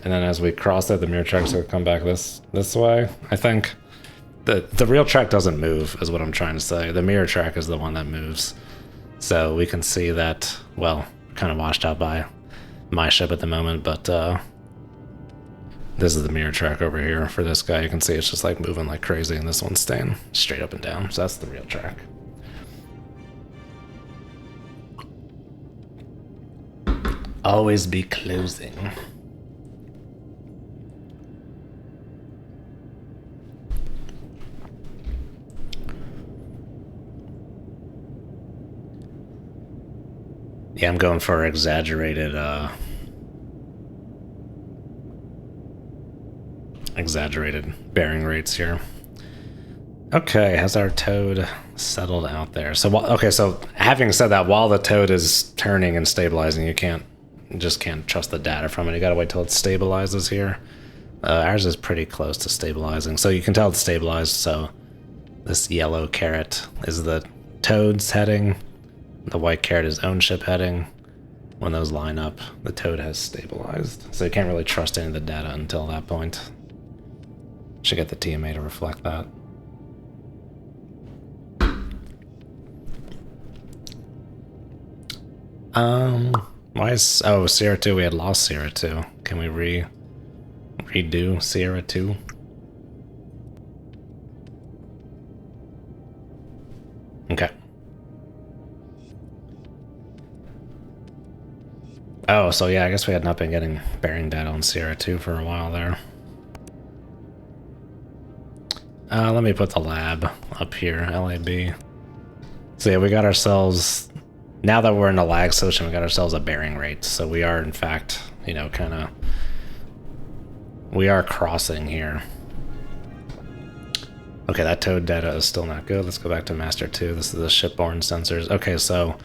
B: And then as we cross it, the mirror track's going to come back this way. I think the real track doesn't move, is what I'm trying to say. The mirror track is the one that moves. So we can see that, well, kind of washed out by my ship at the moment, but this is the mirror track over here for this guy. You can see it's just like moving like crazy, and this one's staying straight up and down. So that's the real track. Always be closing. Yeah, I'm going for exaggerated bearing rates here. Okay, has our toad settled out there? So, okay, so having said that, while the toad is turning and stabilizing, you just can't trust the data from it. You gotta wait till it stabilizes here. Ours is pretty close to stabilizing, so you can tell it's stabilized. So this yellow caret is the toad's heading. The white caret is own ship heading. When those line up, the toad has stabilized. So you can't really trust any of the data until that point. Should get the TMA to reflect that. Why is... Oh, Sierra 2, we had lost Sierra 2. Can we redo Sierra 2? Okay. Oh, so yeah, I guess we had not been getting bearing data on Sierra 2 for a while there. Let me put the lab up here, LAB. So yeah, we got ourselves... Now that we're in a lag solution, we got ourselves a bearing rate. So we are, in fact, you know, kind of... We are crossing here. Okay, that toad data is still not good. Let's go back to Master 2. This is the shipborne sensors. Okay, so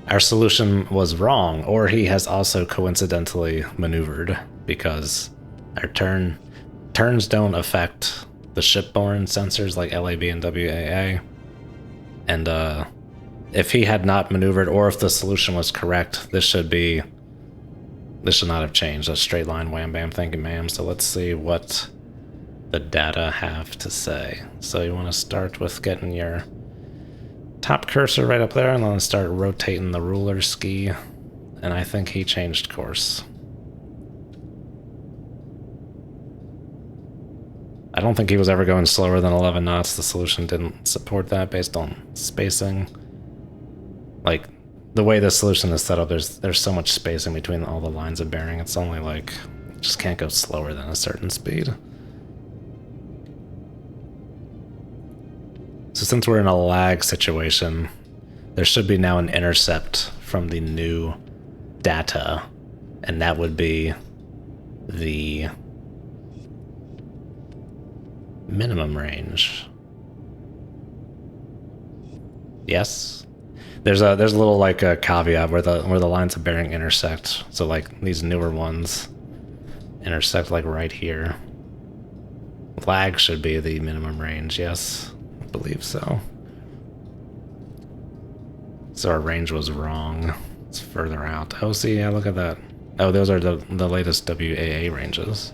B: our solution was wrong, or he has also coincidentally maneuvered, because our turns don't affect the shipborne sensors like LAB and WAA. And if he had not maneuvered, or if the solution was correct, this should not have changed. A straight line, wham bam, thank you ma'am. So let's see what the data have to say. So you want to start with getting your top cursor right up there, and then start rotating the ruler ski. And I think he changed course. I don't think he was ever going slower than 11 knots. The solution didn't support that based on spacing. Like, the way the solution is set up, there's so much spacing between all the lines of bearing. It's only like, you just can't go slower than a certain speed. So since we're in a lag situation, there should be now an intercept from the new data, and that would be the minimum range. Yes. There's a little like a caveat where the lines of bearing intersect. So like these newer ones intersect like right here. Lag should be the minimum range, yes. I believe so. So our range was wrong. It's further out. Oh, see, yeah, look at that. Oh, those are the latest WAA ranges.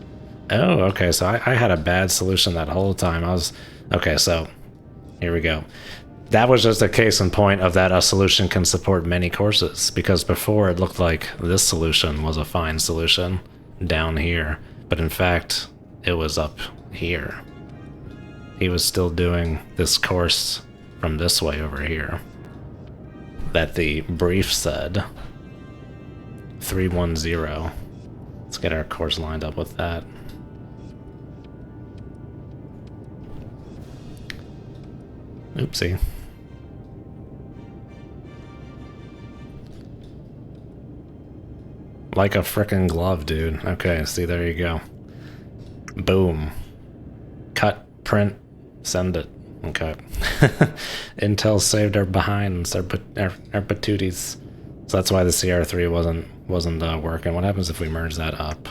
B: Oh, okay, so I had a bad solution that whole time. Okay, so here we go. That was just a case in point of that a solution can support many courses, because before it looked like this solution was a fine solution down here, but in fact, it was up here. He was still doing this course from this way over here that the brief said 310. Let's get our course lined up with that. Oopsie. Like a frickin' glove, dude. Okay, see, there you go. Boom. Cut, print, send it. Okay. Intel saved our behinds, our patooties. So that's why the CR3 wasn't working. What happens if we merge that up?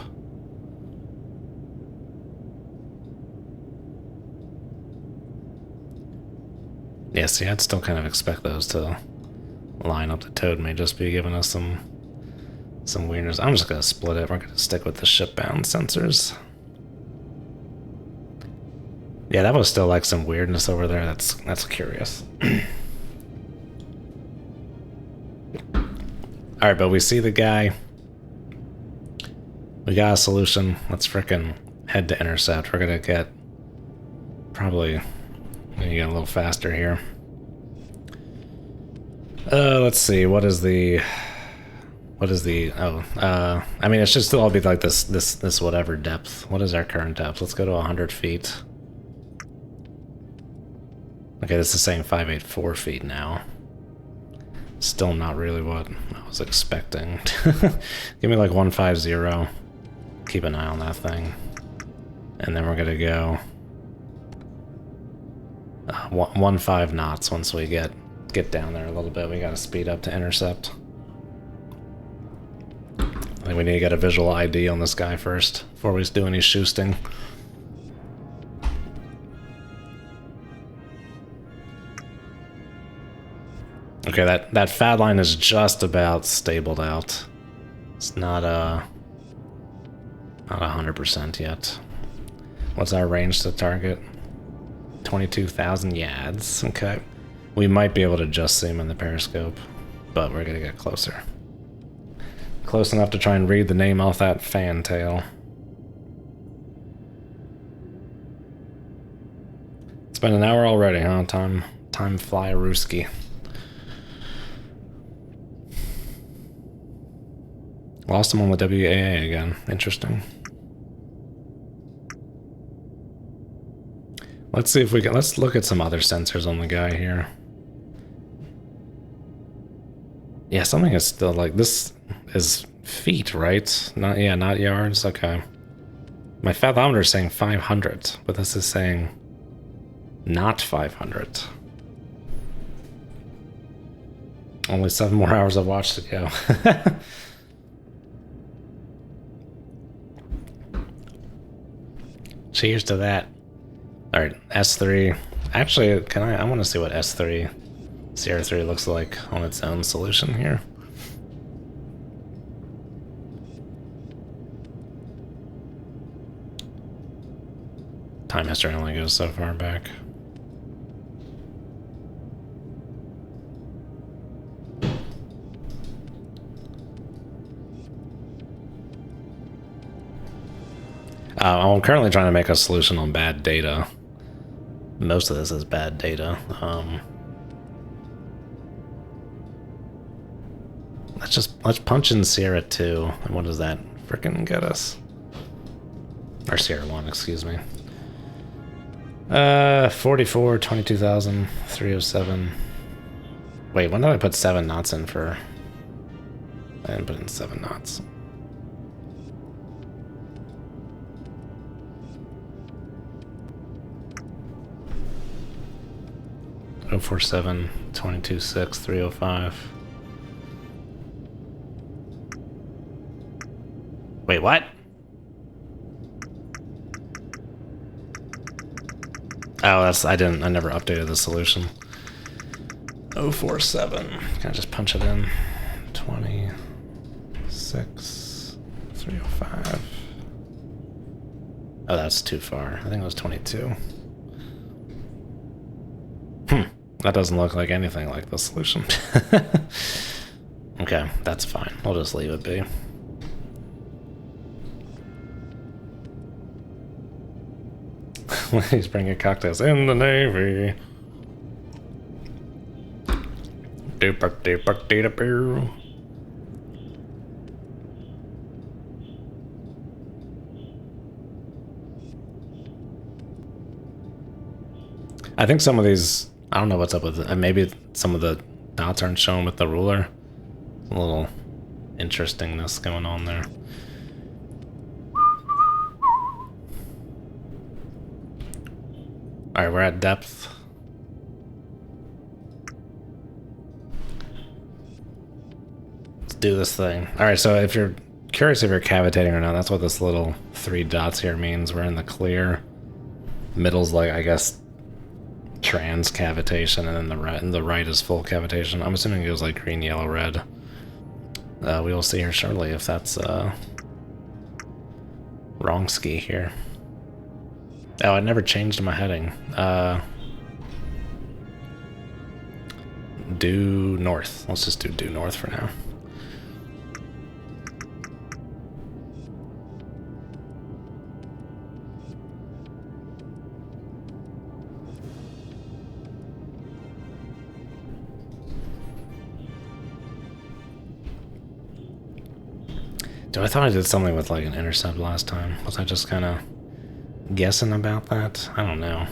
B: Yeah, see, I'd still kind of expect those to line up the toad may just be giving us some weirdness. I'm just gonna split it. We're gonna stick with the shipbound sensors. Yeah, that was still like some weirdness over there. That's curious. All right, but we see the guy. We got a solution. Let's frickin' head to intercept. We're gonna get probably gonna get a little faster here. Let's see. What is the? I mean, it should still all be like this whatever depth. What is our current depth? Let's go to 100 feet. Okay, this is saying 584 feet now. Still not really what I was expecting. Give me like 150. Keep an eye on that thing. And then we're gonna go 15 knots once we get down there a little bit. We gotta speed up to intercept. I think we need to get a visual ID on this guy first before we do any shoosting. Okay, that fat line is just about stabled out. It's not 100% yet. What's our range to target? 22,000 yards. Okay. We might be able to just see him in the periscope, but we're gonna get closer. Close enough to try and read the name off that fantail. It's been an hour already, huh? Time fly Ruski. Lost him on the WAA again. Interesting. Let's see if we can. Let's look at some other sensors on the guy here. Yeah, something is still like this is feet, right? Not yards. Okay. My fathometer is saying 500, but this is saying not 500. Only 7 more hours of watch to go. Cheers to that. Alright, S3. Actually, I want to see what S3, Sierra 3 looks like on its own solution here. Time history only goes so far back. I'm currently trying to make a solution on bad data. Most of this is bad data. Let's punch in Sierra 2, and what does that frickin' get us? Or Sierra 1, excuse me. 44, 22,000, 307. Wait, when did I put 7 knots in for? I didn't put in 7 knots. Oh 47, 22.6, 305. Wait, what? Oh, I never updated the solution. 047. Can I just punch it in? 26, 305. Oh, that's too far. I think it was 22. That doesn't look like anything like the solution. Okay, that's fine. I'll just leave it be. He's bringing cocktails in the Navy. I think some of these, I don't know what's up with it. Maybe some of the dots aren't shown with the ruler. A little interestingness going on there. Alright, we're at depth. Let's do this thing. Alright, so if you're curious if you're cavitating or not, that's what this little 3 dots here means. We're in the clear. Middle's like, I guess, transcavitation, and then the right is full cavitation. I'm assuming it goes like green, yellow, red. We will see here shortly if that's wrong ski here. Oh, I never changed my heading. Due north. Let's just do due north for now. Dude, I thought I did something with like an intercept last time. Was I just kind of guessing about that? I don't know.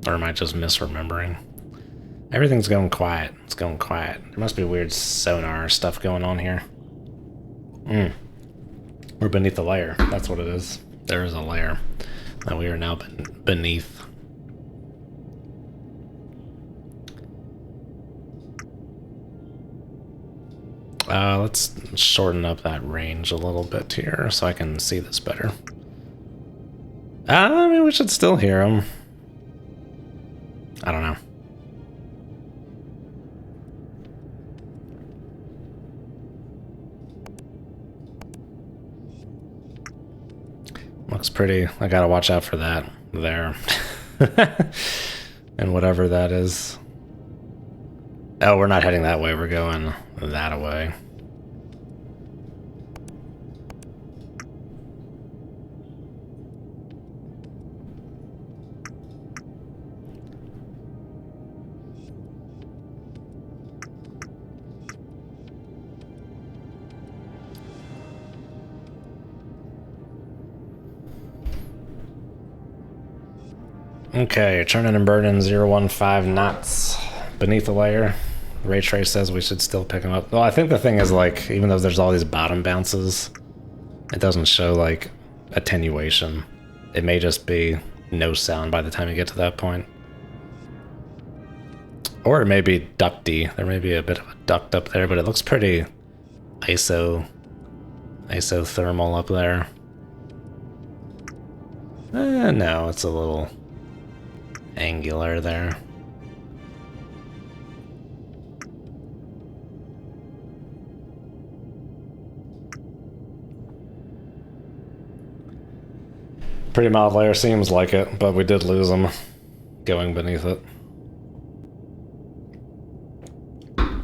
B: Or am I just misremembering? Everything's going quiet. It's going quiet. There must be weird sonar stuff going on here. We're beneath the layer. That's what it is. There is a layer that we are now beneath. Let's shorten up that range a little bit here so I can see this better. I mean, we should still hear him. I don't know. Looks pretty. I gotta watch out for that there. And whatever that is. Oh, we're not heading that way. We're going that way. Okay, turning and burning 015 knots beneath the layer. Ray Trace says we should still pick them up. Well, I think the thing is, like, even though there's all these bottom bounces, it doesn't show, like, attenuation. It may just be no sound by the time you get to that point. Or it may be ducty. There may be a bit of a duct up there, but it looks pretty isothermal up there. No, it's a little angular there. Pretty mild layer, seems like it, but we did lose them going beneath it.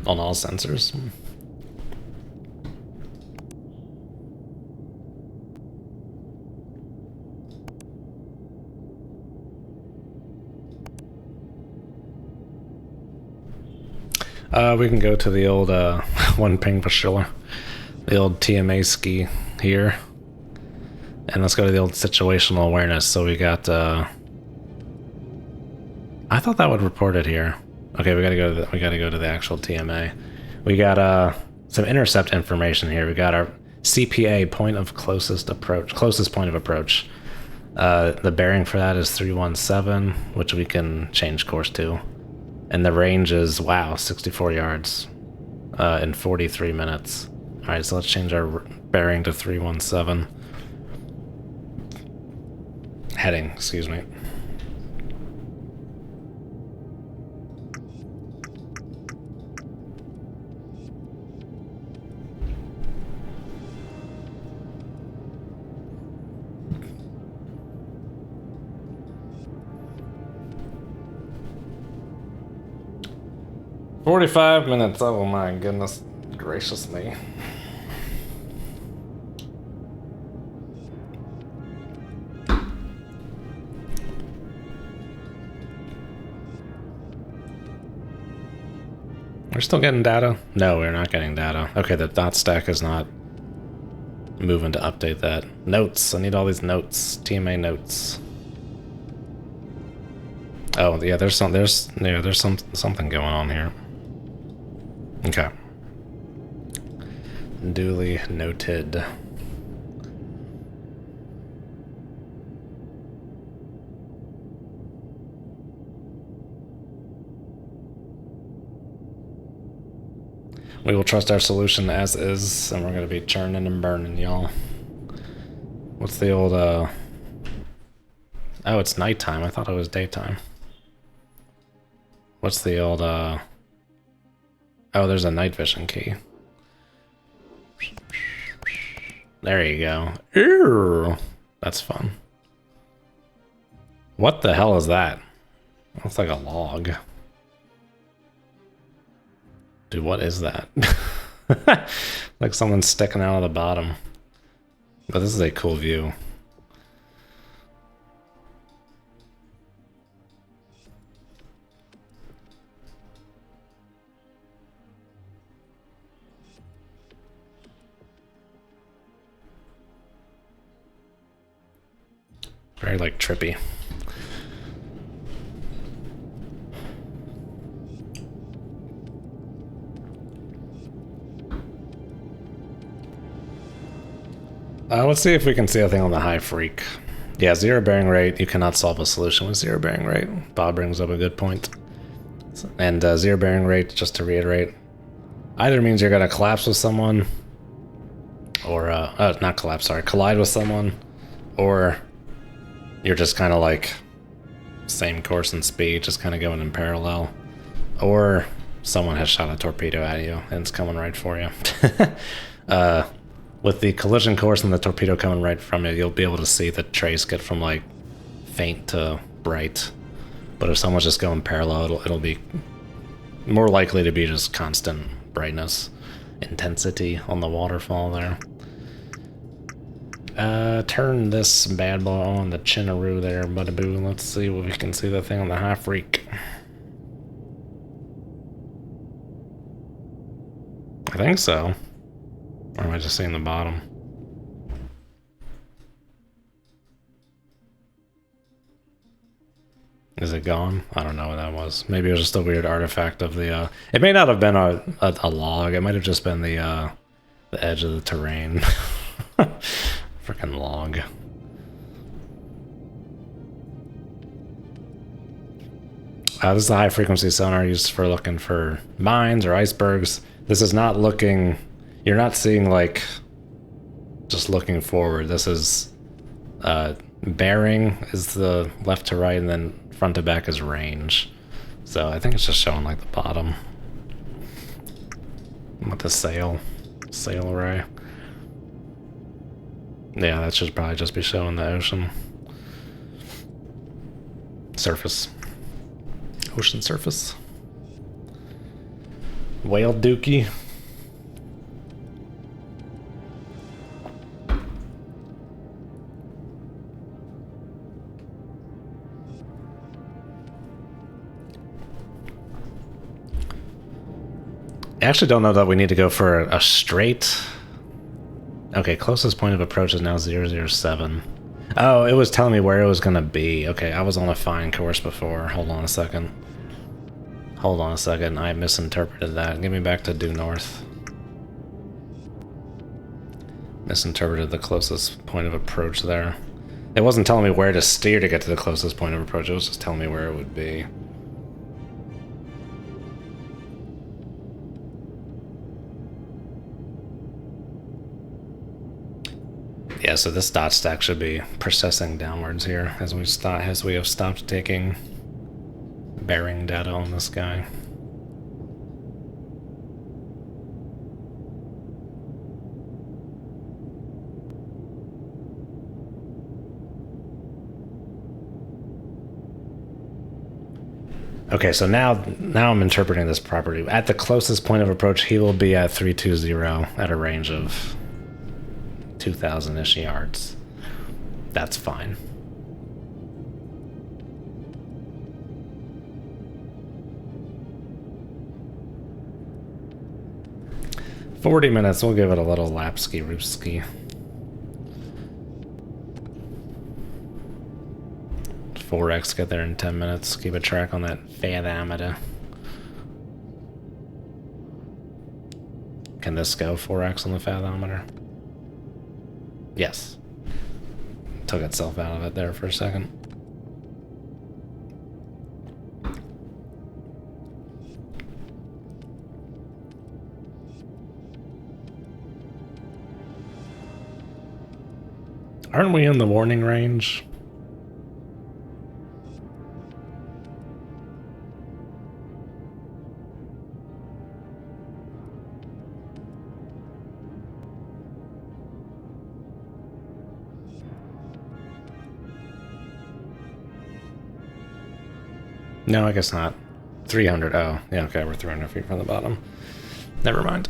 B: On all sensors. We can go to the old one ping Pashilla, the old TMA ski here, and let's go to the old situational awareness. So we got. I thought that would report it here. Okay, we gotta go to the actual TMA. We got some intercept information here. We got our CPA closest point of approach. The bearing for that is 317, which we can change course to. And the range is, wow, 64 yards in 43 minutes. All right, so let's change our bearing to 317. Heading, excuse me. "45 minutes, oh my goodness gracious me. We're still getting data? No, we're not getting data. Okay, the dot stack is not moving to update that. Notes, I need all these notes. TMA notes. Oh yeah, there's something going on here. Okay. Duly noted. We will trust our solution as is, and we're going to be churning and burning, y'all. What's the old, Oh, it's nighttime. I thought it was daytime. What's the old, Oh, there's a night vision key. There you go. Ew. That's fun. What the hell is that? Looks like a log. Dude, what is that? Like someone's sticking out of the bottom. But this is a cool view. Very, like, trippy. Let's see if we can see a thing on the high freak. Yeah, zero bearing rate. You cannot solve a solution with zero bearing rate. Bob brings up a good point. And zero bearing rate, just to reiterate, either means you're going to collapse with someone, or, not collapse, sorry, collide with someone, or you're just kind of like same course and speed, just kind of going in parallel, or someone has shot a torpedo at you and it's coming right for you. With the collision course and the torpedo coming right from you, you'll be able to see the trace get from like faint to bright. But if someone's just going parallel, it'll be more likely to be just constant brightness, intensity on the waterfall there. Turn this bad boy on the Chinaroo there, buddy-boo. Let's see if we can see the thing on the high freak. I think so. Or am I just seeing the bottom? Is it gone? I don't know what that was. Maybe it was just a weird artifact of the, it may not have been a log. It might have just been the edge of the terrain. Freaking log. This is the high frequency sonar used for looking for mines or icebergs. This is not looking, you're not seeing like just looking forward. This is bearing is the left to right, and then front to back is range. So I think it's just showing like the bottom with the sail array. Yeah, that should probably just be showing the ocean surface. Ocean surface. Whale dookie. I actually don't know that we need to go for a straight. Okay, closest point of approach is now 007. Oh, it was telling me where it was going to be. Okay, I was on a fine course before. Hold on a second. Hold on a second. I misinterpreted that. Get me back to due north. Misinterpreted the closest point of approach there. It wasn't telling me where to steer to get to the closest point of approach. It was just telling me where it would be. Yeah, so this dot stack should be processing downwards here as we have stopped taking bearing data on this guy. Okay, so now I'm interpreting this properly. At the closest point of approach, he will be at 320 at a range of 2,000-ish yards. That's fine. "40 minutes, we'll give it a little lapski-roopski. 4x, get there in 10 minutes. Keep a track on that fathometer. Can this go 4x on the fathometer? Yes. Took itself out of it there for a second. Aren't we in the warning range? No, I guess not. 300. Oh, yeah, okay, we're 300 feet from the bottom. Never mind.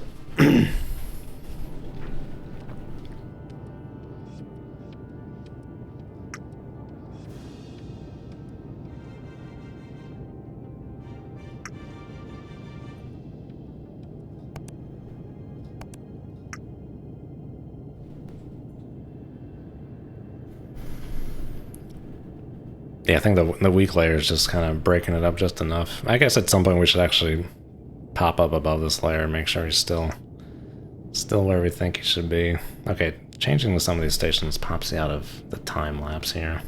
B: Yeah, I think the weak layer is just kind of breaking it up just enough. I guess at some point we should actually pop up above this layer and make sure he's still where we think he should be. Okay, changing to some of these stations pops you out of the time lapse here.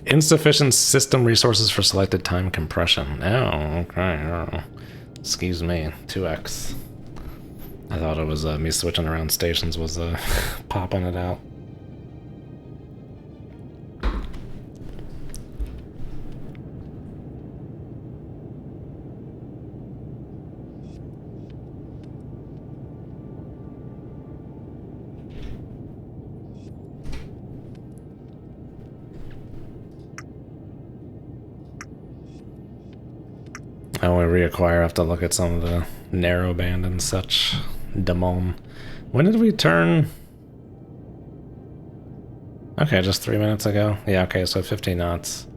B: Insufficient system resources for selected time compression. Oh, okay. Oh. Excuse me, 2x. I thought it was me switching around stations was popping it out. I want to reacquire, I have to look at some of the narrow band and such. Damon. When did we turn? Okay, just 3 minutes ago. Yeah, okay, so 15 knots.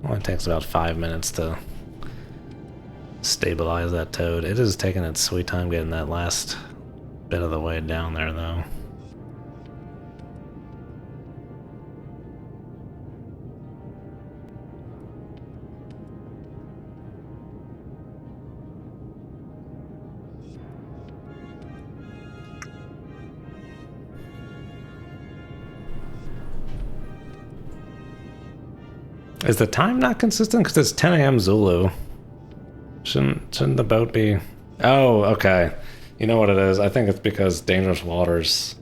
B: Only takes about 5 minutes to stabilize that toad. It is taking its sweet time getting that last bit of the way down there, though. Is the time not consistent? Because it's 10 a.m. Zulu. Shouldn't the boat be... Oh, okay. You know what it is? I think it's because Dangerous Waters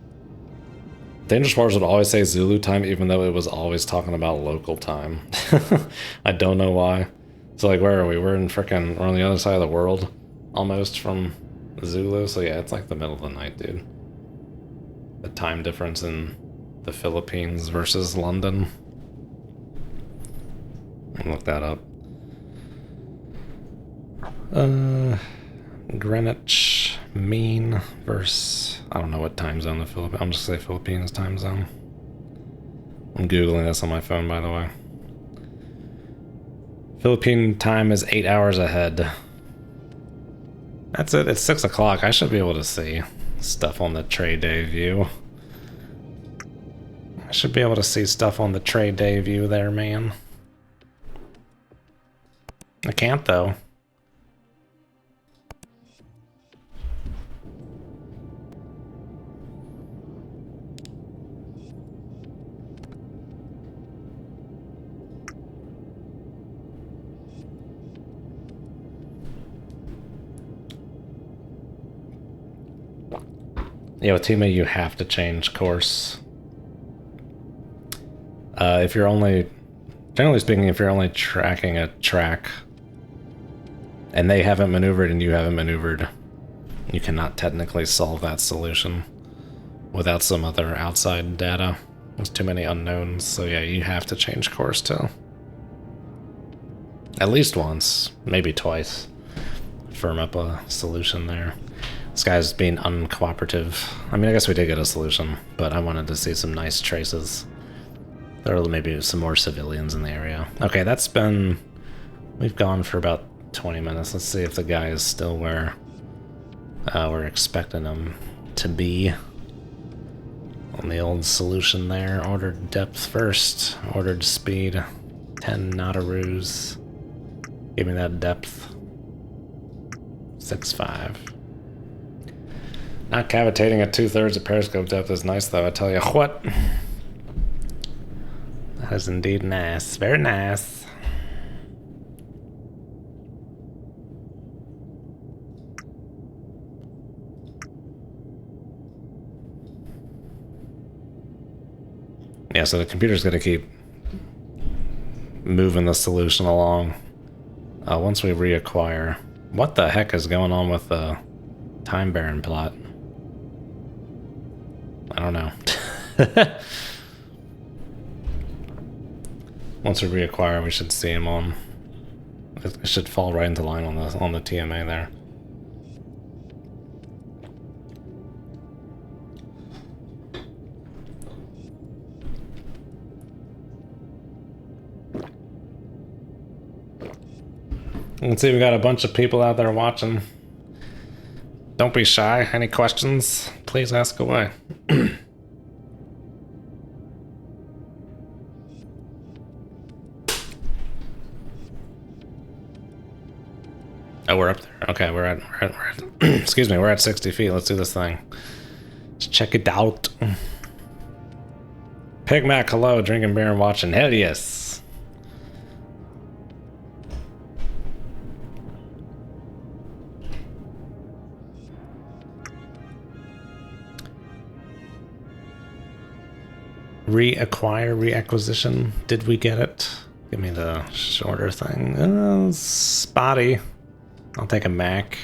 B: would always say Zulu time, even though it was always talking about local time. I don't know why. So, like, where are we? We're on the other side of the world, almost, from Zulu. So, yeah, it's like the middle of the night, dude. The time difference in the Philippines versus London. Look that up. Greenwich Mean versus... I don't know what time zone the Philippines... I'm just gonna say Philippines time zone. I'm Googling this on my phone, by the way. Philippine time is 8 hours ahead. That's it. It's 6 o'clock. I should be able to see stuff on the trade day view. I should be able to see stuff on the trade day view there, man. I can't, though. Yo, teammate, you have to change course. If you're only... Generally speaking, if you're only tracking a track and they haven't maneuvered and you haven't maneuvered, you cannot technically solve that solution without some other outside data. There's too many unknowns, so yeah, you have to change course too. At least once, maybe twice. Firm up a solution there. This guy's being uncooperative. I mean, I guess we did get a solution, but I wanted to see some nice traces. There are maybe some more civilians in the area. Okay, that's been... We've gone for about 20 minutes. Let's see if the guy is still where we're expecting him to be. On the old solution there. Ordered depth first. Ordered speed. 10 Nautaroos. Give me that depth. 6.5. Not cavitating at 2/3 of periscope depth is nice, though, I tell you what. That is indeed nice. Very nice. Yeah, so the computer's going to keep moving the solution along. Once we reacquire... What the heck is going on with the Time Baron plot? I don't know. Once we reacquire, we should see him on. It should fall right into line on the TMA there. You can see we got a bunch of people out there watching. Don't be shy. Any questions? Please ask away. Oh, we're up there. Okay, we're at excuse me, we're at 60 feet. Let's do this thing. Let's check it out. Pig Mac, hello, drinking beer and watching. Hell yes. Reacquisition. Did we get it? Give me the shorter thing. Spotty. I'll take a Mac.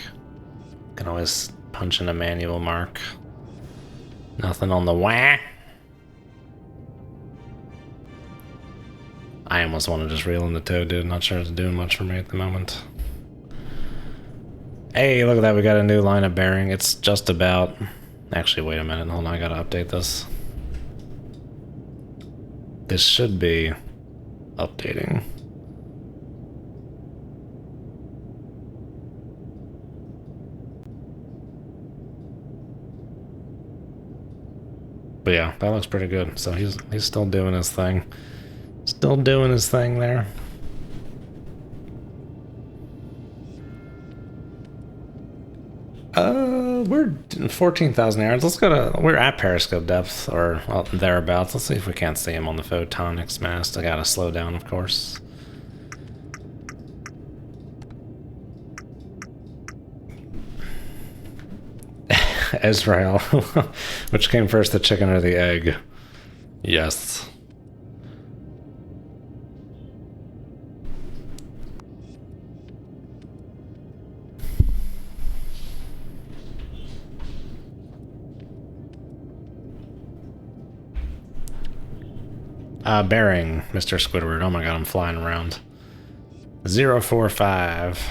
B: Can always punch in a manual mark. Nothing on the wah. I almost want to just reel in the toe, dude. Not sure it's doing much for me at the moment. Hey, look at that. We got a new line of bearing. It's just about... Actually, wait a minute. Hold on. I gotta update this. This should be updating. But yeah, that looks pretty good. So he's still doing his thing. Still doing his thing there. We're 14,000 yards. Let's go to... We're at periscope depth, or well, thereabouts. Let's see if we can't see him on the photonics mast. I gotta slow down, of course. Israel. Which came first, the chicken or the egg? Yes. Bearing, Mr. Squidward. Oh my god, I'm flying around. 045.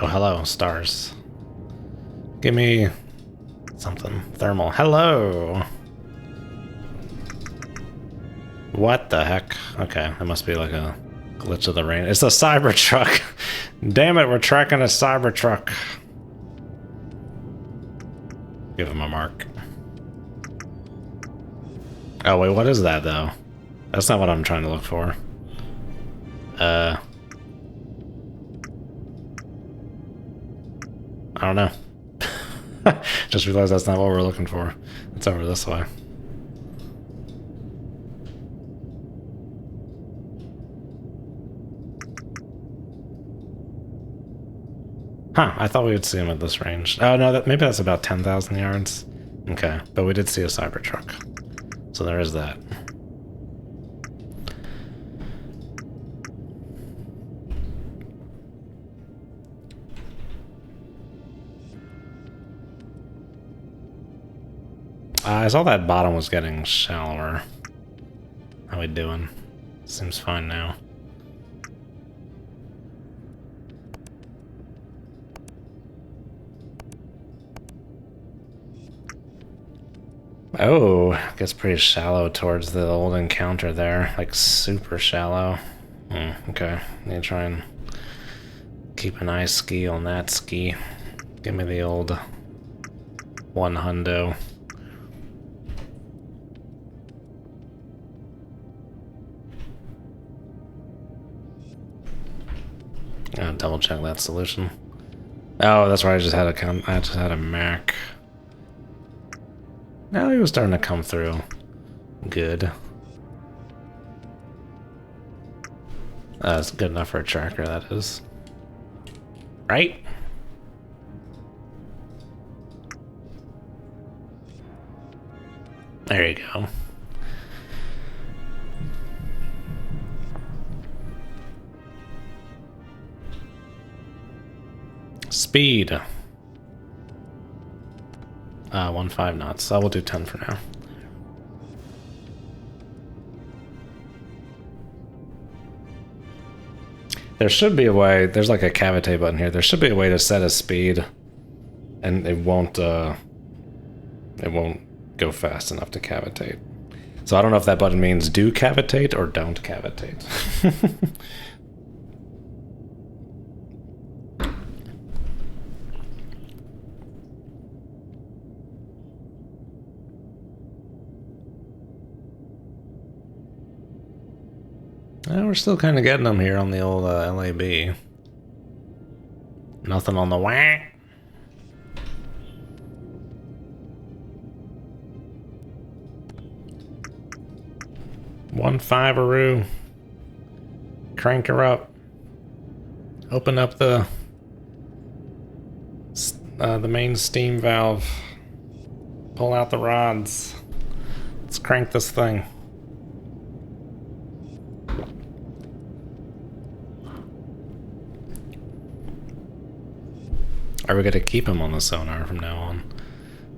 B: Oh, hello, stars. Give me something. Thermal. Hello! What the heck? Okay, that must be like a glitch of the rain. It's a Cybertruck! Damn it, we're tracking a Cybertruck. Give him a mark. Oh wait, what is that though? That's not what I'm trying to look for. I don't know. Just realized that's not what we're looking for. It's over this way. Huh, I thought we would see him at this range. Oh no, maybe that's about 10,000 yards. Okay, but we did see a Cybertruck. So there is that. I saw that bottom was getting shallower. How we doing? Seems fine now. Oh, gets pretty shallow towards the old encounter there. Like super shallow. Okay, need to try and keep an eye ski on that ski. Give me the old 100. Gotta double check that solution. Oh, that's right. I just had a Mac. Now he was starting to come through. Good. That's good enough for a tracker, that is. Right? There you go. Speed. 15 knots. So we'll do 10 for now. There should be a way. There's like a cavitate button here. There should be a way to set a speed, and it won't go fast enough to cavitate. So I don't know if that button means do cavitate or don't cavitate. We're still kind of getting them here on the old LAB. Nothing on the whack. One five-a-roo. Crank her up. Open up the main steam valve. Pull out the rods. Let's crank this thing. Are we going to keep him on the sonar from now on?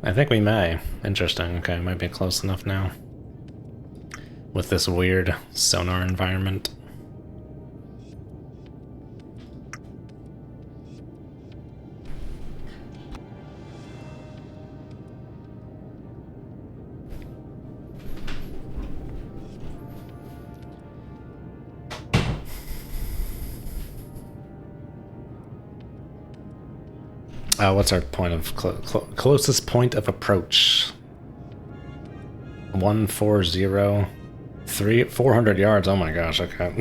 B: I think we may. Interesting. Okay, might be close enough now. With this weird sonar environment. What's our point of closest point of approach? 140, 400 yards. Oh my gosh! Okay,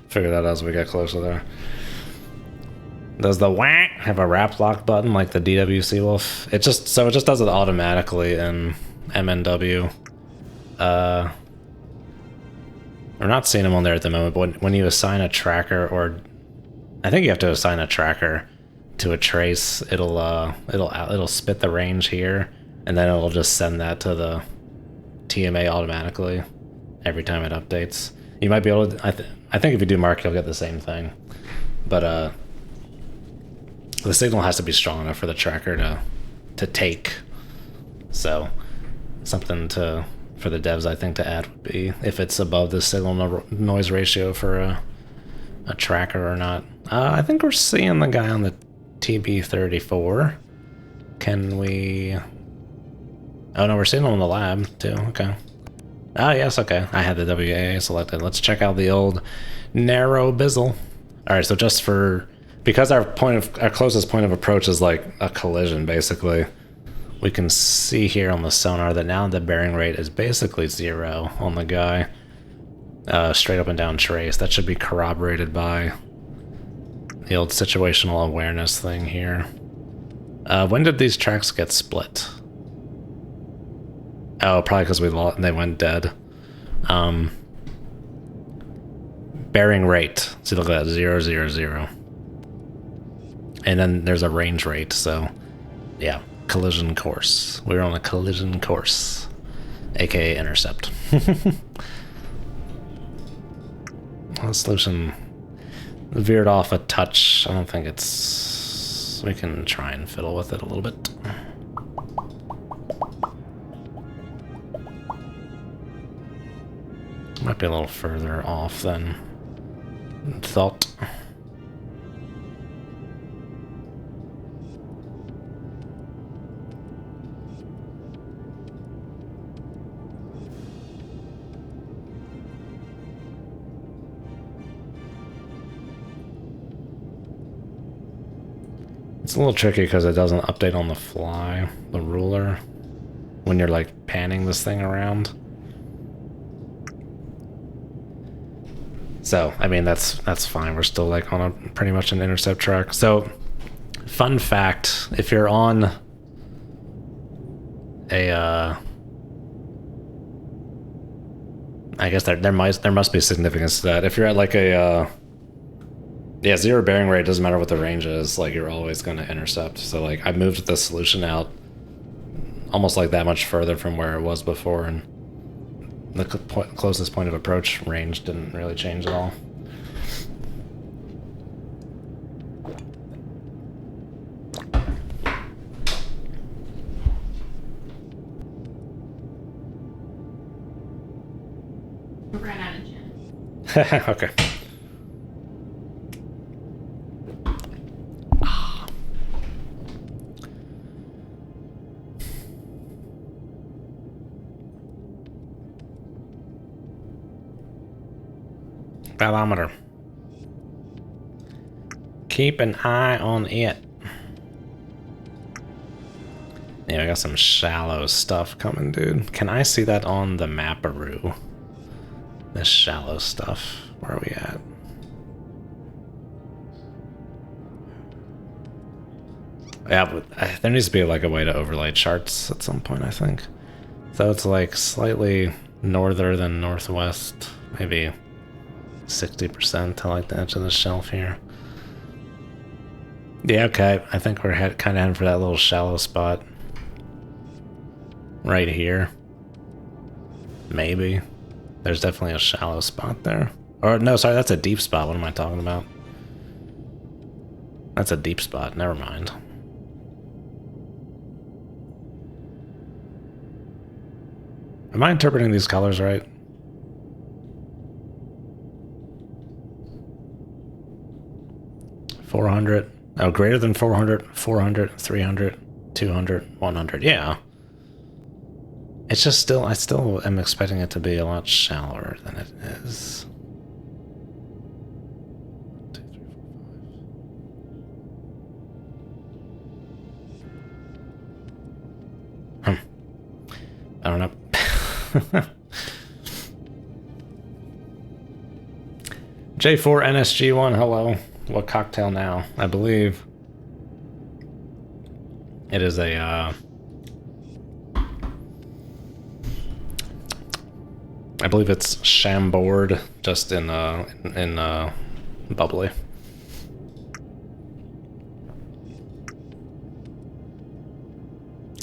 B: figure that out as we get closer there. Does the whack have a wrap lock button like the DWC Wolf? It just does it automatically in MNW. We're not seeing them on there at the moment. But when you assign a tracker, or I think you have to assign a tracker to a trace, it'll spit the range here, and then it'll just send that to the TMA automatically every time it updates. You might be able to. I think if you do mark, you'll get the same thing, but the signal has to be strong enough for the tracker to take. So something for the devs, I think, to add would be if it's above the signal noise ratio for a tracker or not. I think we're seeing the guy on the TB34. Can we... Oh no, we're seeing him in the lab too. Okay. Ah yes, okay. I had the WAA selected. Let's check out the old narrow bizzle. Alright, so just because our closest point of approach is like a collision, basically, we can see here on the sonar that now the bearing rate is basically 0 on the guy. Straight up and down trace. That should be corroborated by the old situational awareness thing here. When did these tracks get split? Oh, probably because they went dead. Bearing rate. So look at that, 0, 0, 0. And then there's a range rate, so yeah, collision course. We're on a collision course, aka intercept. The solution veered off a touch. I don't think it's... We can try and fiddle with it a little bit. Might be a little further off than thought. It's a little tricky because it doesn't update on the fly, the ruler, when you're like panning this thing around. So, I mean, that's fine. We're still like on a pretty much an intercept track. So, fun fact, if you're on a I guess there must be significance to that. If you're at like a yeah, 0 bearing rate, doesn't matter what the range is, like you're always going to intercept. So like I moved the solution out almost like that much further from where it was before, and the closest point of approach range didn't really change at all. Okay. Balometer. Keep an eye on it. Yeah, I got some shallow stuff coming, dude. Can I see that on the mapperoo? This shallow stuff. Where are we at? Yeah, but there needs to be like a way to overlay charts at some point, I think. So it's like slightly norther than northwest, maybe 60% to like the edge of the shelf here. Yeah, okay. I think we're kind of heading for that little shallow spot. Right here. Maybe. There's definitely a shallow spot there. Or, no, sorry, that's a deep spot. What am I talking about? That's a deep spot. Never mind. Am I interpreting these colors right? $400. Oh, greater than 400, 400, 300, 200, 100. Yeah. It's just still, I still am expecting it to be a lot shallower than it is. 1, 2, 3, 4, 5. I don't know. J4 NSG1, hello. What cocktail now? I believe it is a, I believe it's Chambord, just in bubbly.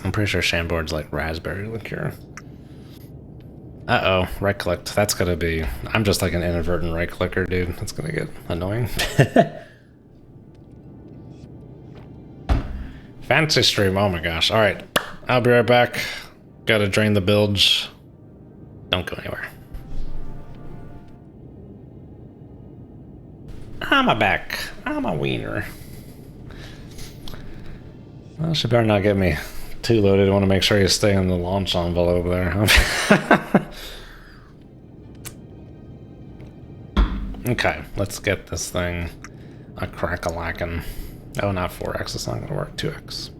B: I'm pretty sure Chambord's like raspberry liqueur. Uh-oh, right-clicked. That's gonna be... I'm just like an inadvertent right-clicker, dude. That's gonna get annoying. Fancy stream, oh my gosh. Alright, I'll be right back. Gotta drain the bilge. Don't go anywhere. I'm a back. I'm a wiener. Well, she better not get me too loaded. I want to make sure you stay in the launch envelope there. Okay, let's get this thing a crack-a-lackin'. Oh, not 4x. It's not going to work. 2x.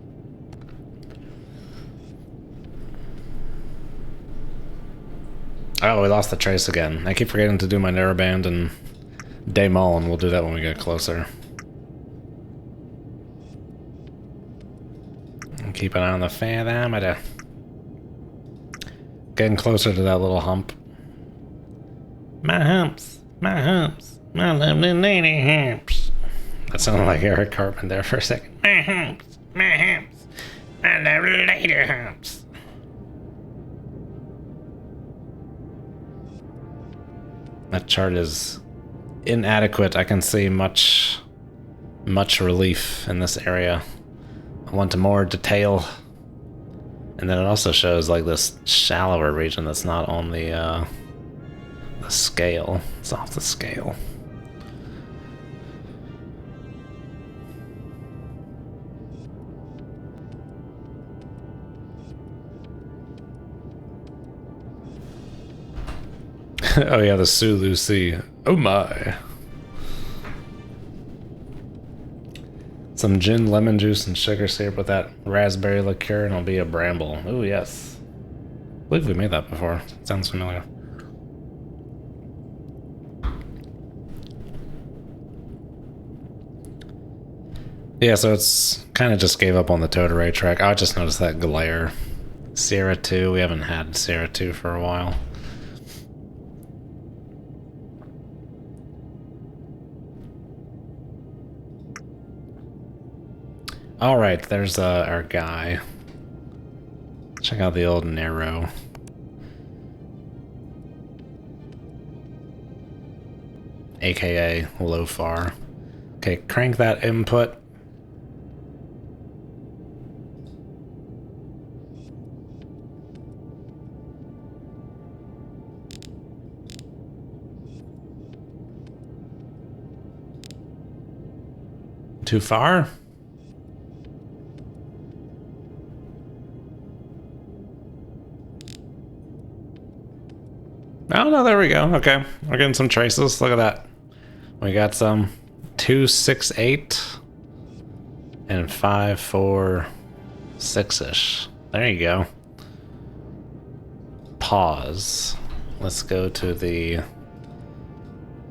B: Oh, we lost the trace again. I keep forgetting to do my narrowband and demol, and we'll do that when we get closer. And keep an eye on the fathometer. Getting closer to that little hump. My humps, my lovely lady humps. That sounded like Eric Cartman there for a second. My humps, my lovely lady humps. That chart is inadequate. I can see much relief in this area. I want more detail. And then it also shows like this shallower region that's not on the scale. It's off the scale. Oh yeah, the Sulu Sea. Oh my. Some gin, lemon juice, and sugar syrup with that raspberry liqueur, and it'll be a bramble. Oh yes. I believe we made that before. Sounds familiar. Yeah, so it's kind of just gave up on the Toad Array track. I just noticed that glare. Sierra 2, we haven't had Sierra 2 for a while. Alright, there's our guy. Check out the old narrow. AKA low far. Okay, crank that input. Too far? Oh, no, there we go. Okay, we're getting some traces. Look at that. We got some 268 and 546-ish. There you go. Pause. Let's go to the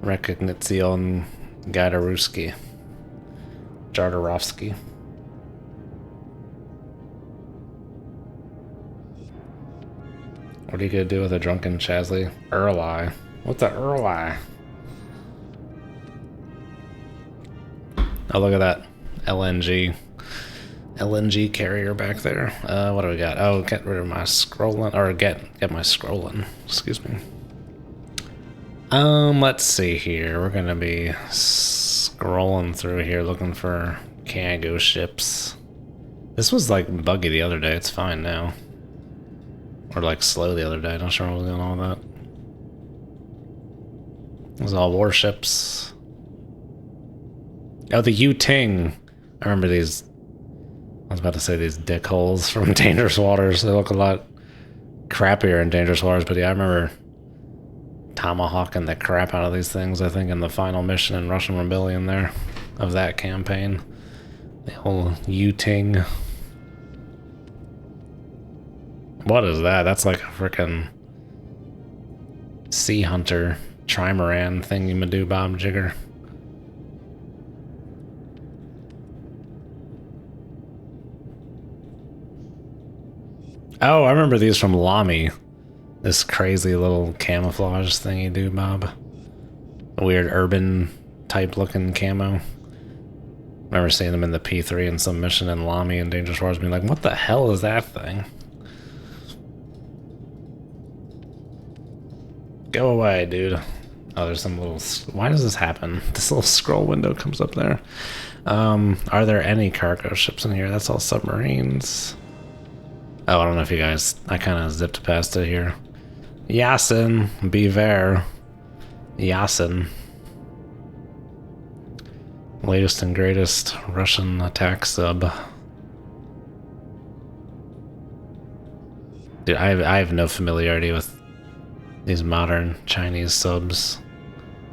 B: Recognition Gadaruski. Jardarovsky. What are you gonna do with a drunken Chasley? Early. What's a early? Oh, look at that. LNG carrier back there. What do we got? Oh, get rid of my scrolling, or get my scrolling. Excuse me. Let's see here. We're gonna be scrolling through here looking for cargo ships. This was like buggy the other day. It's fine now. Or like slow the other day. Not sure what was going on with that. It was all warships. Oh, the Yu-Ting. I remember these. I was about to say these dickholes from Dangerous Waters. They look a lot crappier in Dangerous Waters, but yeah, I remember tomahawking the crap out of these things, I think, in the final mission in Russian Rebellion there, of that campaign. The whole Yu-Ting. What is that? That's like a frickin' Sea Hunter trimaran thingy-madoo bob jigger. Oh, I remember these from Lamy. This crazy little camouflage thingy do bob. A weird urban type looking camo. I remember seeing them in the P3 in some mission in Lamy and Dangerous Waters being like, what the hell is that thing? Go away, dude. Oh, there's some little... Why does this happen? This little scroll window comes up there. Are there any cargo ships in here? That's all submarines. Oh, I don't know if you guys... I kind of zipped past it here. Yasin, beware. Yasin. Latest and greatest Russian attack sub. Dude, I have no familiarity with these modern Chinese subs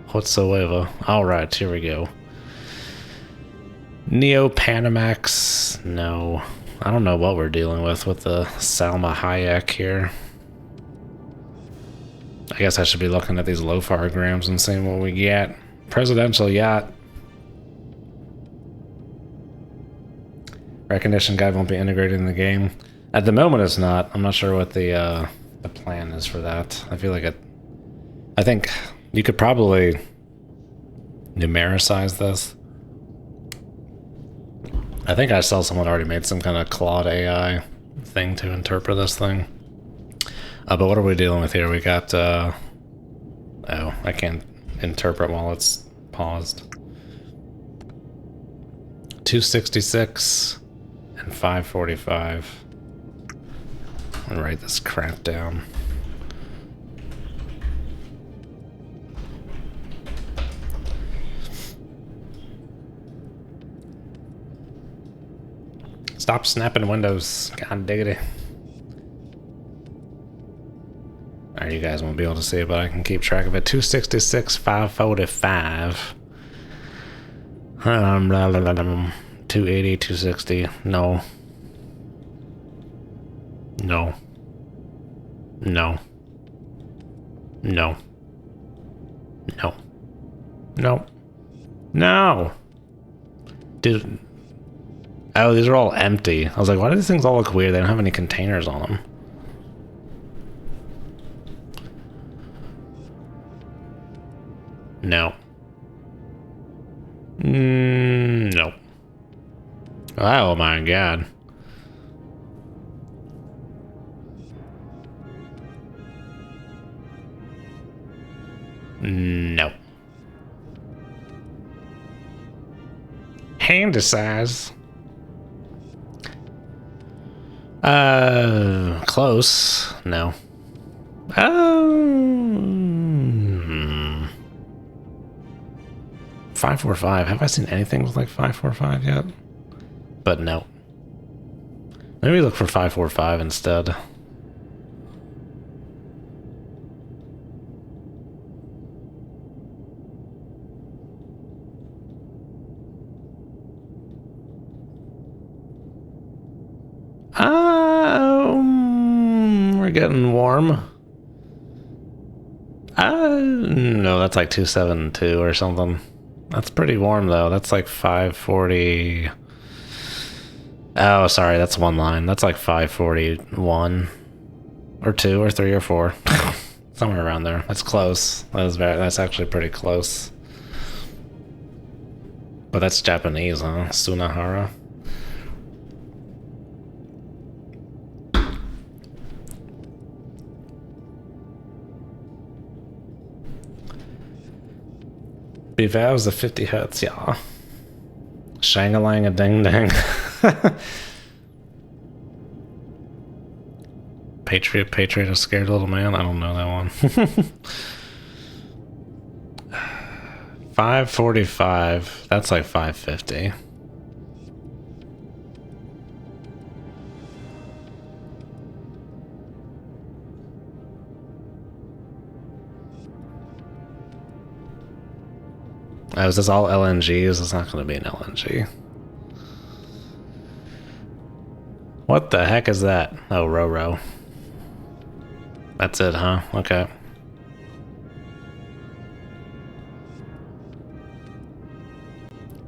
B: whatsoever. Alright, here we go. Neo Panamax. No. I don't know what we're dealing with the Salma Hayek here. I guess I should be looking at these lofarograms and seeing what we get. Presidential yacht. Recognition guide won't be integrated in the game. At the moment it's not. I'm not sure what the plan is for that. I feel like I think you could probably numericize this. I think I saw someone already made some kind of Claude AI thing to interpret this thing. But what are we dealing with here? We got, oh, I can't interpret while it's paused. 266 and 545. I'm gonna write this crap down. Stop snapping windows. God diggity. Alright, you guys won't be able to see it, but I can keep track of it. 266, 545. 280, 260. No. No. No. No. No. No. No. Dude. Oh, these are all empty. I was like, why do these things all look weird? They don't have any containers on them. No. No. Oh my god. No. Handy size. Close. No. 545. Have I seen anything with like 545 yet? But no. Maybe look for 545 instead. We're getting warm. No, that's like 272 or something. That's pretty warm though. That's like 540. Oh, sorry, that's one line. That's like 541 or 2 or 3 or 4. Somewhere around there. That's close. That's actually pretty close. But that's Japanese, huh? Sunahara. Bevows the 50 hertz, yeah. Shang-a-lang a ding-ding. Patriot, a scared little man? I don't know that one. 545. That's like 550. Oh, is this all LNGs? It's not going to be an LNG. What the heck is that? Oh, Roro. That's it, huh? Okay.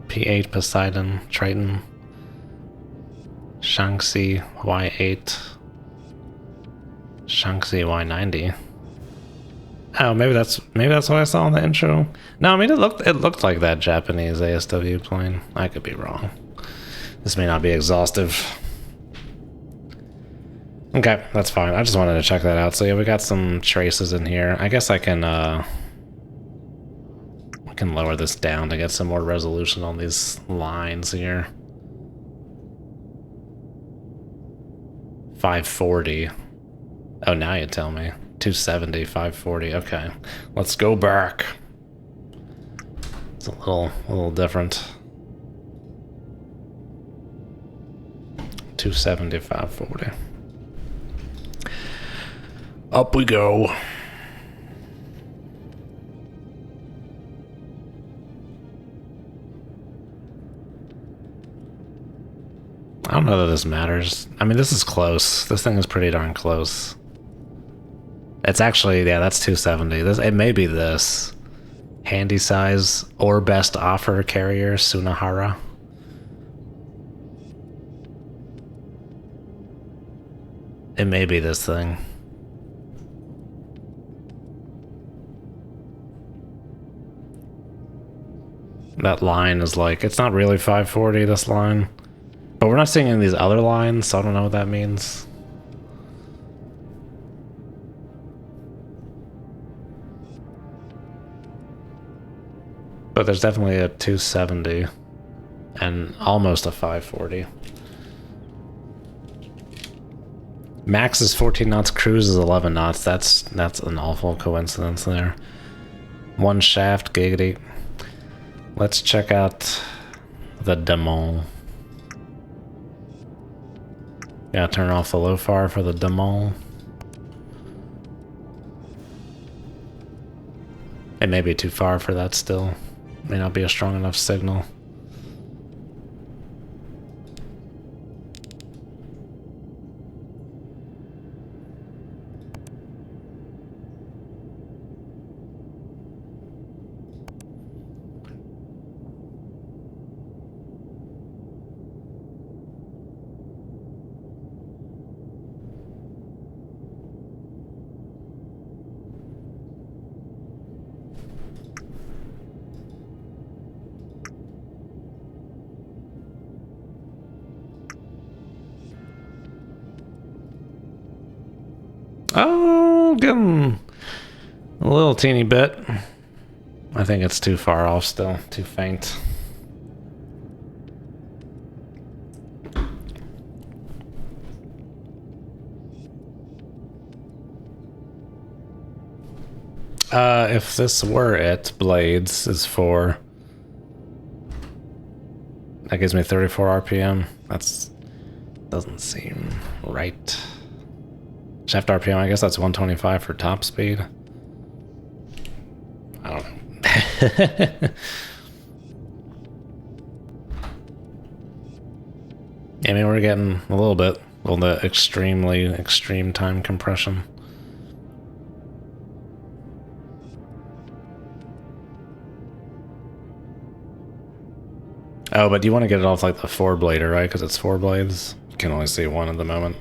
B: P8 Poseidon, Triton, Shanxi Y8, Shanxi Y90. Oh, maybe that's what I saw in the intro. No, I mean it looked like that Japanese ASW plane. I could be wrong. This may not be exhaustive. Okay, that's fine. I just wanted to check that out. So yeah, we got some traces in here. I guess I can lower this down to get some more resolution on these lines here. 540. Oh, now you tell me. 270, 540. Okay, let's go back. It's a little different. 270, 540. Up we go. I don't know that this matters. I mean, this is close. This thing is pretty darn close. It's actually, yeah, that's 270. It may be this. Handy size or best offer carrier, Sunahara. It may be this thing. That line is like, it's not really 540, this line. But we're not seeing any of these other lines, so I don't know what that means. But there's definitely a 270 and almost a 540. Max is 14 knots, cruise is 11 knots. That's an awful coincidence there. One shaft, giggity. Let's check out the Demon. Yeah, turn off the LOFAR for the Demon. It may be too far for that still. May not be a strong enough signal. Oh, getting a little teeny bit. I think it's too far off still, too faint. If this were it, Blades is for That gives me 34 RPM. That's doesn't seem right. Shaft RPM, I guess that's 125 for top speed. I don't know. I mean, we're getting a little bit on the extremely extreme time compression. Oh, but you want to get it off like the 4-blader, right? Because it's 4 blades. You can only see one at the moment.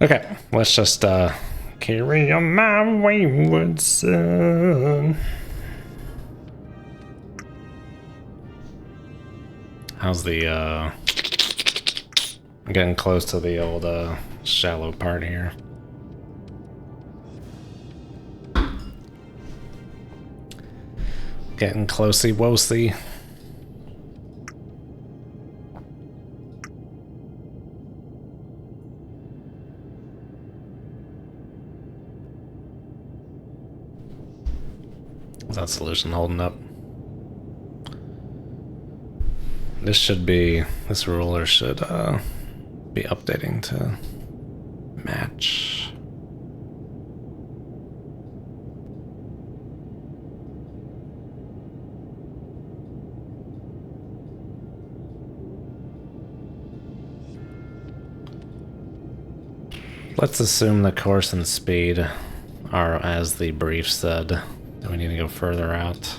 B: Okay, let's just carry on my wayward son. How's the I'm getting close to the old shallow part here. Getting closey-wosey. Is that solution holding up? This ruler should be updating to match. Let's assume the course and speed are as the brief said. Do we need to go further out?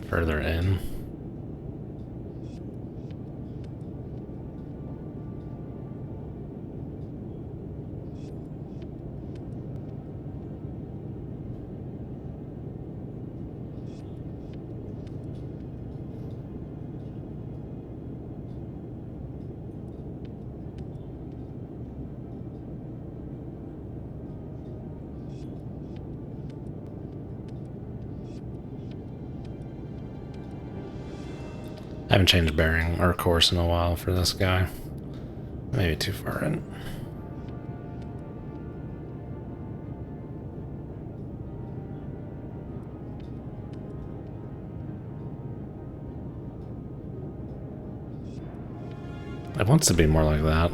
B: Further in? I haven't changed bearing or course in a while for this guy. Maybe too far in. It wants to be more like that.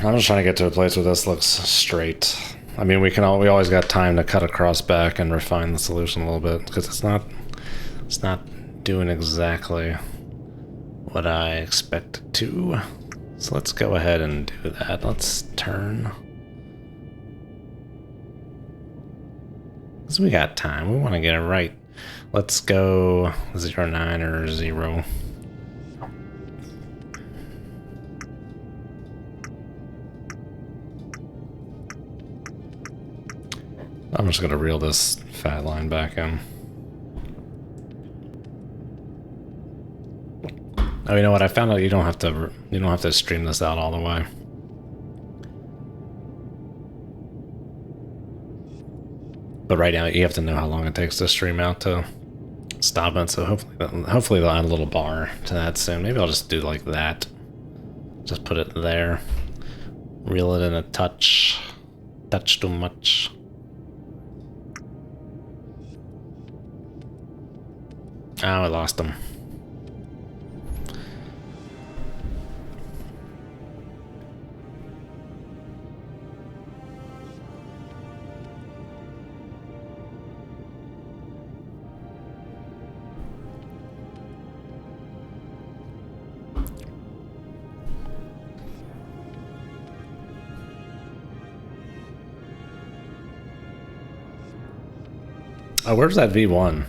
B: I'm just trying to get to a place where this looks straight. I mean, we always got time to cut across back and refine the solution a little bit because it's not doing exactly what I expect it to. So let's go ahead and do that. Let's turn. Because we got time. We want to get it right. Let's go 09 or 0. I'm just gonna reel this fat line back in. Oh, you know what? I found out you don't have to stream this out all the way. But right now you have to know how long it takes to stream out to stop it. So hopefully they'll add a little bar to that soon. Maybe I'll just do like that. Just put it there. Reel it in a touch. Touch too much. Oh, I lost him. Oh, where's that V1?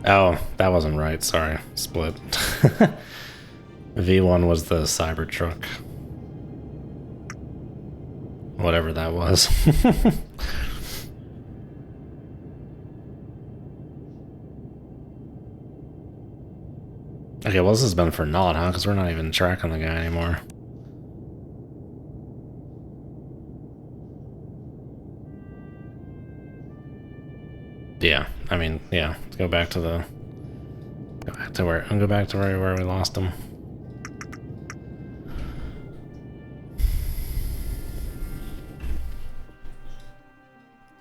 B: Oh, that wasn't right. Sorry. Split. V1 was the Cybertruck. Whatever that was. Okay, well this has been for naught, huh? Because we're not even tracking the guy anymore. Yeah, I mean, yeah. Let's go back to the... Go back to where we lost him.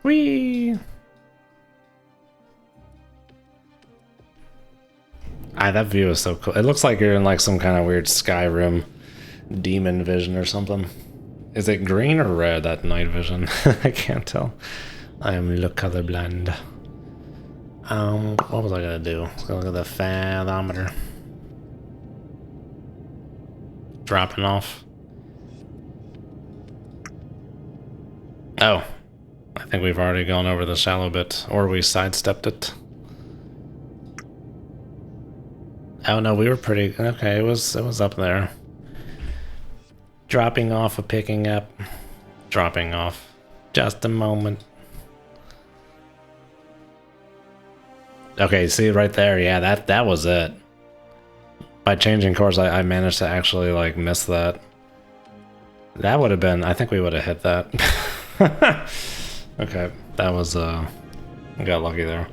B: Whee! That view is so cool. It looks like you're in like some kind of weird Skyrim demon vision or something. Is it green or red, that night vision? I can't tell. I am colorblind. What was I gonna do? Let's go look at the fathometer. Dropping off. Oh. I think we've already gone over the shallow bit, or we sidestepped it. Oh no, we were pretty okay. It was up there. Dropping off or picking up. Dropping off. Just a moment. Okay, see right there. Yeah, that was it. By changing course, I managed to actually like miss that. That would have been. I think we would have hit that. Okay, that was I got lucky there.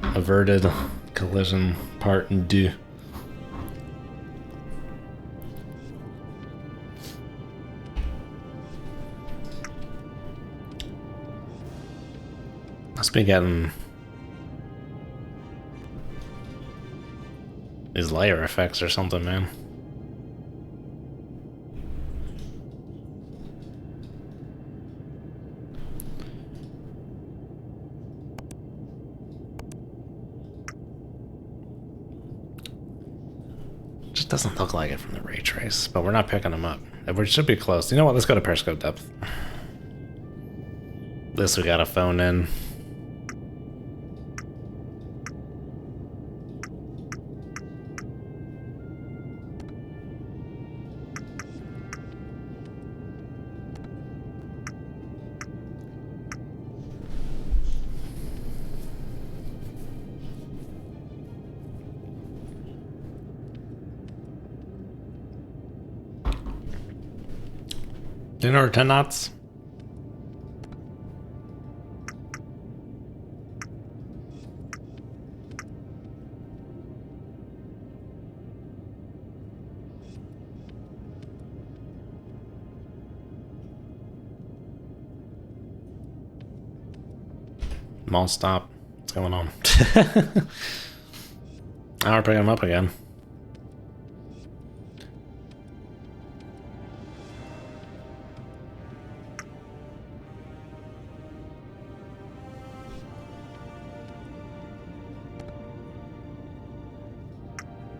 B: Averted collision part 2. Must be getting these layer effects or something, man. Just doesn't look like it from the ray trace, but we're not picking them up. We should be close. You know what? Let's go to periscope depth. This we gotta phone in. Dinner or 10 knots? Mall stop. What's going on? Now we're picking them up again.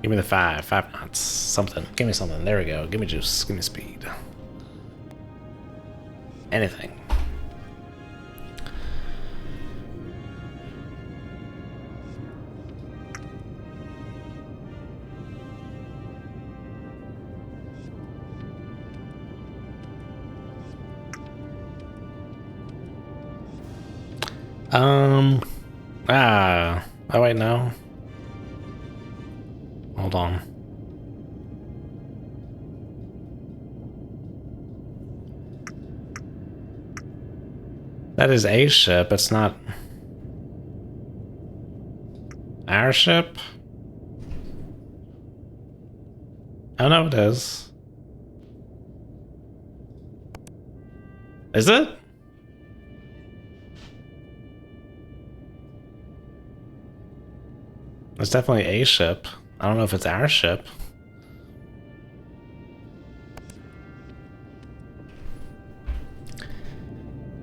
B: Give me the 5 knots, something. Give me something. There we go. Give me juice. Give me speed. Anything. Oh wait, no. Hold on. That is a ship, it's not our ship? Oh no, it is. Is it? It's definitely a ship. I don't know if it's our ship.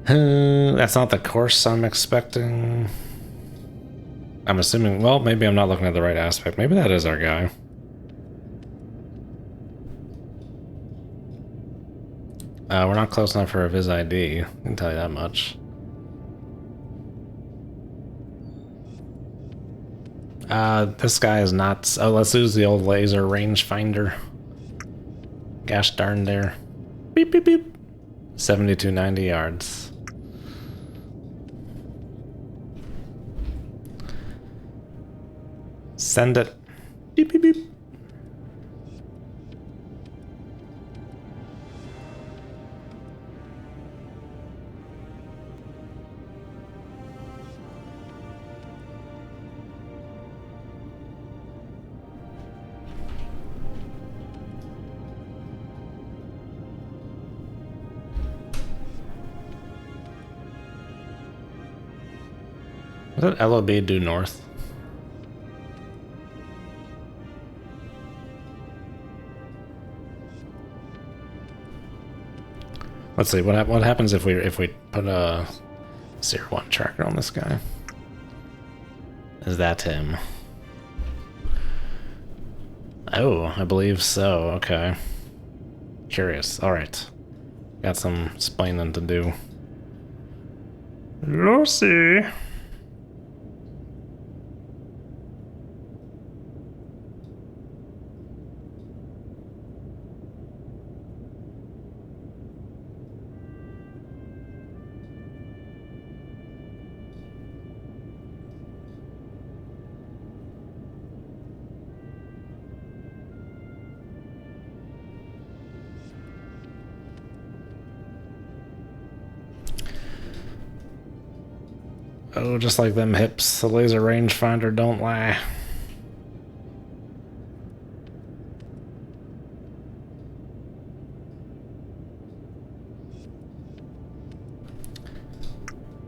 B: That's not the course I'm expecting. I'm assuming, well, maybe I'm not looking at the right aspect. Maybe that is our guy. We're not close enough for a Viz ID. I can tell you that much. This guy is not... Oh, let's use the old laser rangefinder. Gosh darn there. Beep, beep, beep. 7290 yards. Send it. Beep, beep, beep. What did LOB do north? Let's see what happens if we put a 0-1 tracker on this guy. Is that him? Oh, I believe so. Okay. Curious. All right. Got some explaining to do. Lucy. Oh, just like them hips, the laser rangefinder don't lie.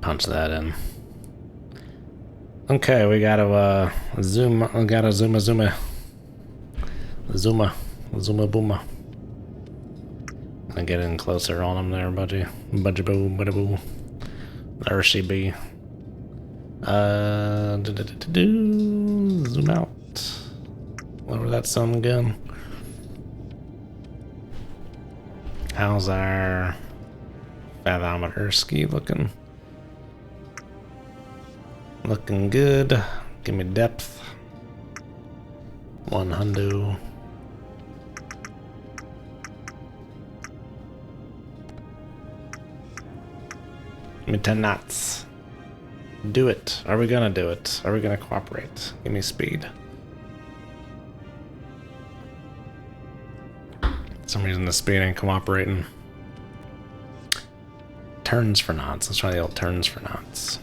B: Punch that in. Okay, we gotta zoom. We gotta zooma. Zooma booma. And get in closer on him there, budgie. Budgie boo. There she be. Zoom out. Lower that sun again. How's our fathometer ski looking? Looking good. Give me depth. 100. Give me 10 knots. Do it. Are we gonna do it? Are we gonna cooperate? Give me speed. For some reason the speed ain't cooperating. Turns for knots. Let's try the old turns for knots.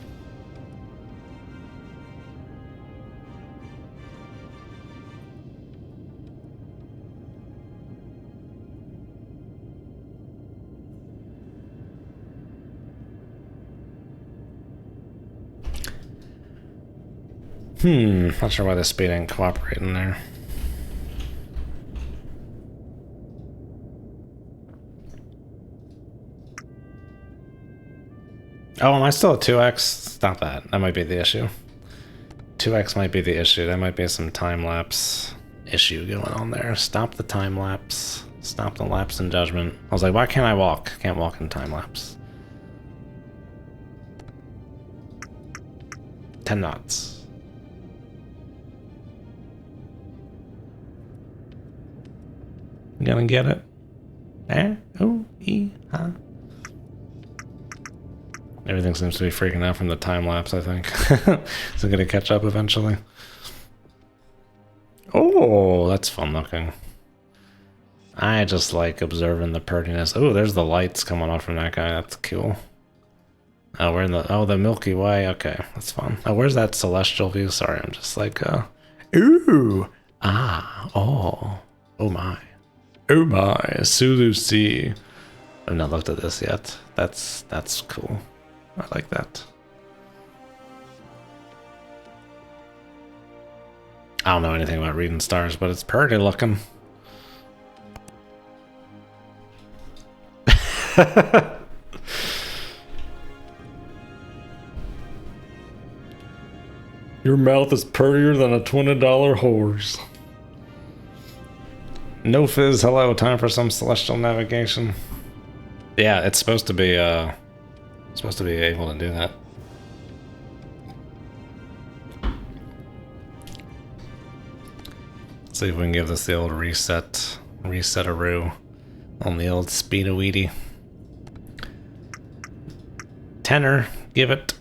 B: Not sure why the speed ain't cooperating there. Oh, am I still at 2x? Stop that. That might be the issue. 2x might be the issue. There might be some time-lapse issue going on there. Stop the time-lapse. Stop the lapse in judgment. I was like, why can't I walk? Can't walk in time-lapse. 10 knots. Gonna get it? Huh? Everything seems to be freaking out from the time lapse, I think. Is it gonna catch up eventually? Oh, that's fun looking. I just like observing the prettiness. Oh, there's the lights coming off from that guy. That's cool. Oh, we're in the Milky Way. Okay, that's fun. Oh, where's that celestial view? Sorry, I'm just like, ooh, oh my. Oh my, Sulu Sea. I've not looked at this yet. That's cool. I like that. I don't know anything about reading stars, but it's pretty looking. Your mouth is prettier than a $20 horse. No fizz, hello, time for some celestial navigation. Yeah, it's supposed to be able to do that. See if we can give this the old reset-a-roo on the old speed-a-weedy. Tenor, give it.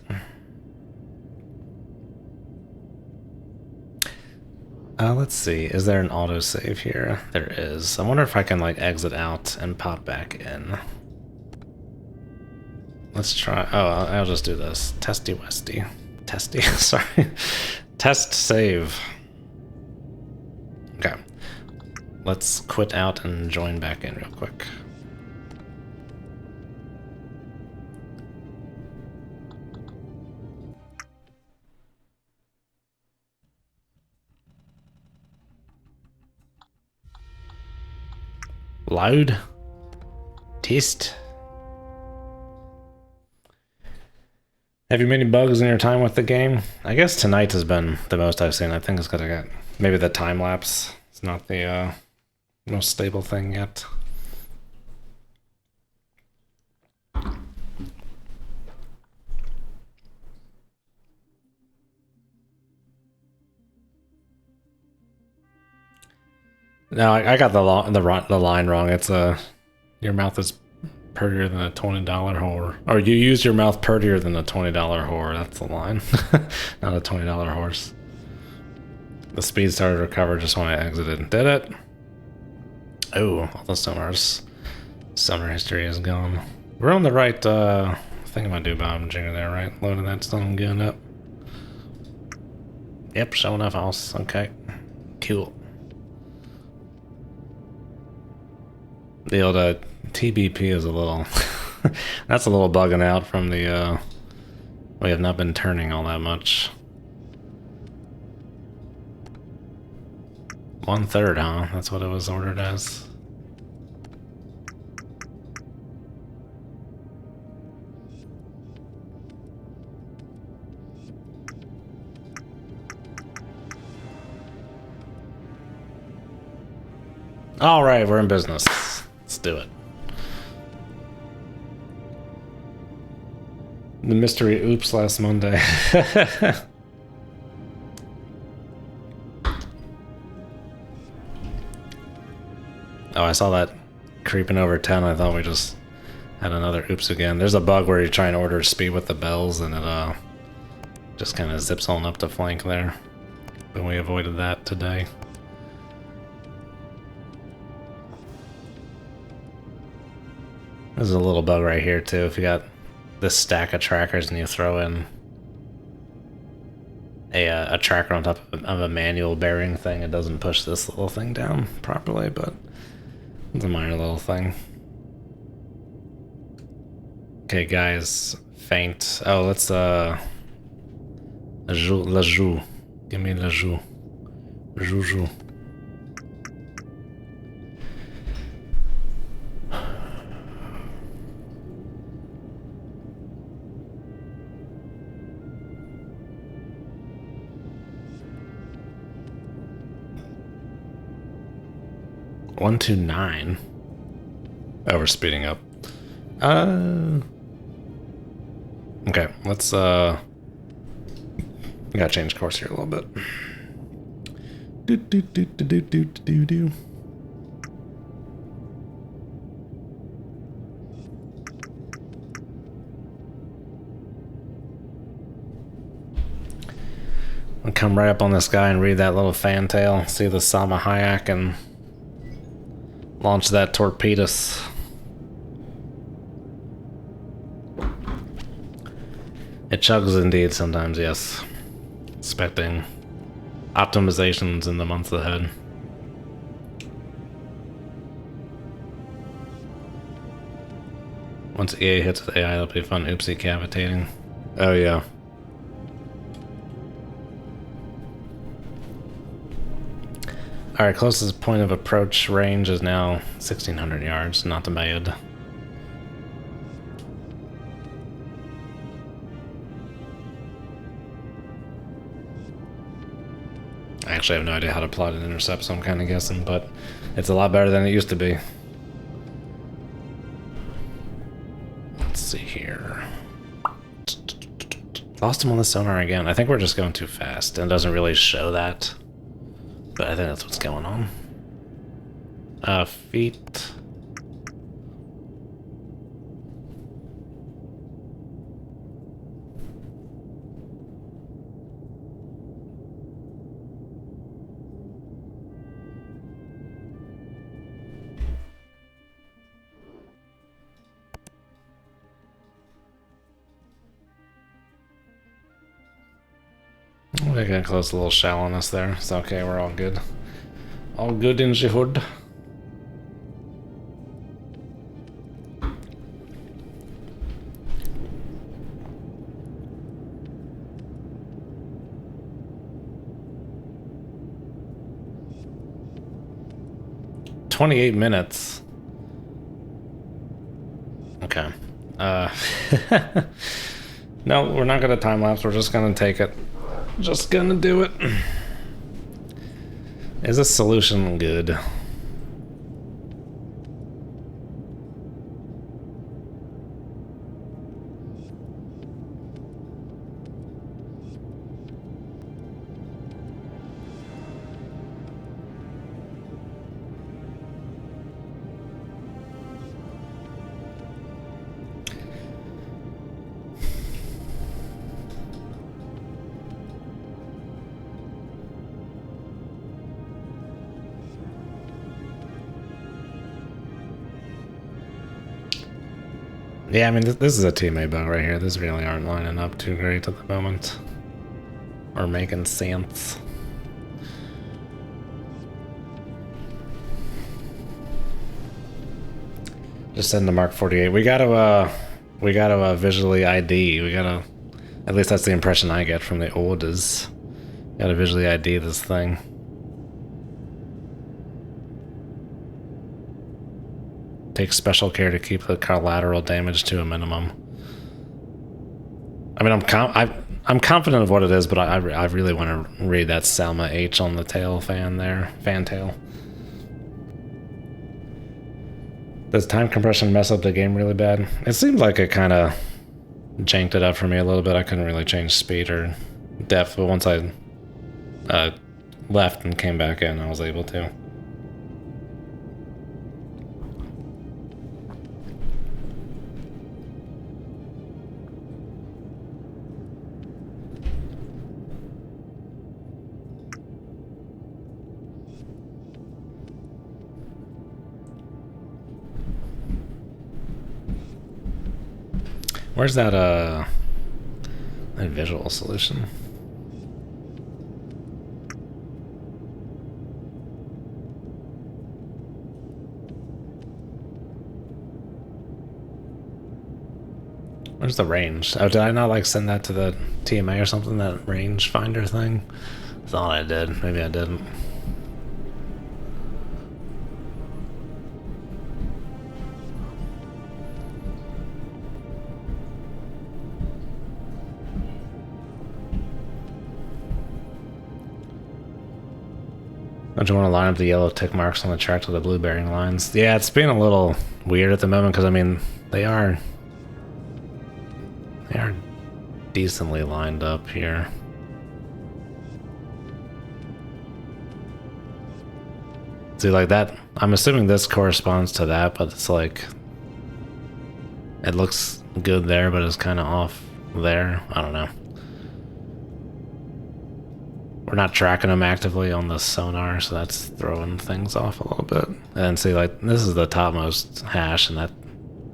B: Let's see, is there an autosave here? There is. I wonder if I can like exit out and pop back in. Let's try, oh, I'll just do this. Testy Westy. Testy, sorry. Test save. Okay. Let's quit out and join back in real quick. Loud. Test. Have you made any bugs in your time with the game? I guess tonight has been the most I've seen. I think it's gonna get maybe the time lapse. It's not the most stable thing yet. No, I got the line wrong. It's your mouth is purtier than a $20 whore. Or you use your mouth purtier than a $20 whore. That's the line. Not a $20 horse. The speed started to recover just when I exited. Did it? Oh, all the sonar history is gone. We're on the right thingamadobob jigger there, right? Loading that stun gun up. Yep, showing enough house. Okay. Cool. The old TBP is a little... that's a little bugging out from the... we have not been turning all that much. 1/3, huh? That's what it was ordered as. Alright, we're in business. Let's do it. The mystery oops last Monday. Oh, I saw that creeping over 10. I thought we just had another oops again. There's a bug where you try and order speed with the bells and it just kind of zips on up the flank there. But we avoided that today. There's a little bug right here too. If you got this stack of trackers and you throw in a tracker on top of a manual bearing thing, it doesn't push this little thing down properly, but it's a minor little thing. Okay, guys, faint. Oh, let's la joue. Give me la joue. Joujou. One to 9. Oh, we're speeding up. Okay, let's gotta change course here a little bit. Do. I'll come right up on this guy and read that little fantail. See the Sama Hayek and launch that torpedoes. It chugs indeed sometimes, yes. Expecting optimizations in the months ahead. Once EA hits with AI, it'll be fun oopsie cavitating. Oh yeah. Alright, closest point of approach range is now 1,600 yards, not bad. I actually have no idea how to plot an intercept, so I'm kind of guessing, but it's a lot better than it used to be. Let's see here. Lost him on the sonar again. I think we're just going too fast, and it doesn't really show that But I think that's what's going on. Feet. We're gonna close a little shallowness there. It's okay, we're all good. All good in the hood. $28 minutes. Okay. No, we're not gonna time lapse. We're just gonna take it. Just gonna do it. Is this solution good? Yeah, I mean, this is a teammate bug right here. These really aren't lining up too great at the moment. Or making sense. Just send the Mark 48. We gotta visually ID. We gotta, at least that's the impression I get from the orders. Gotta visually ID this thing. Take special care to keep the collateral damage to a minimum. I mean, I'm confident of what it is, but I really want to read that Salma H on the tail fan there, fantail. Does time compression mess up the game really bad? It seemed like it kind of janked it up for me a little bit. I couldn't really change speed or depth, but once I left and came back in, I was able to. Where's that visual solution? Where's the range? Oh, did I not like send that to the TMA or something, that range finder thing? I thought I did, maybe I didn't. Don't you want to line up the yellow tick marks on the chart with the blue bearing lines? Yeah, it's being a little weird at the moment because, I mean, they are decently lined up here. See, like that, I'm assuming this corresponds to that, but it's like, it looks good there, but it's kind of off there. I don't know. We're not tracking them actively on the sonar, so that's throwing things off a little bit. And see, like, this is the topmost hash, and that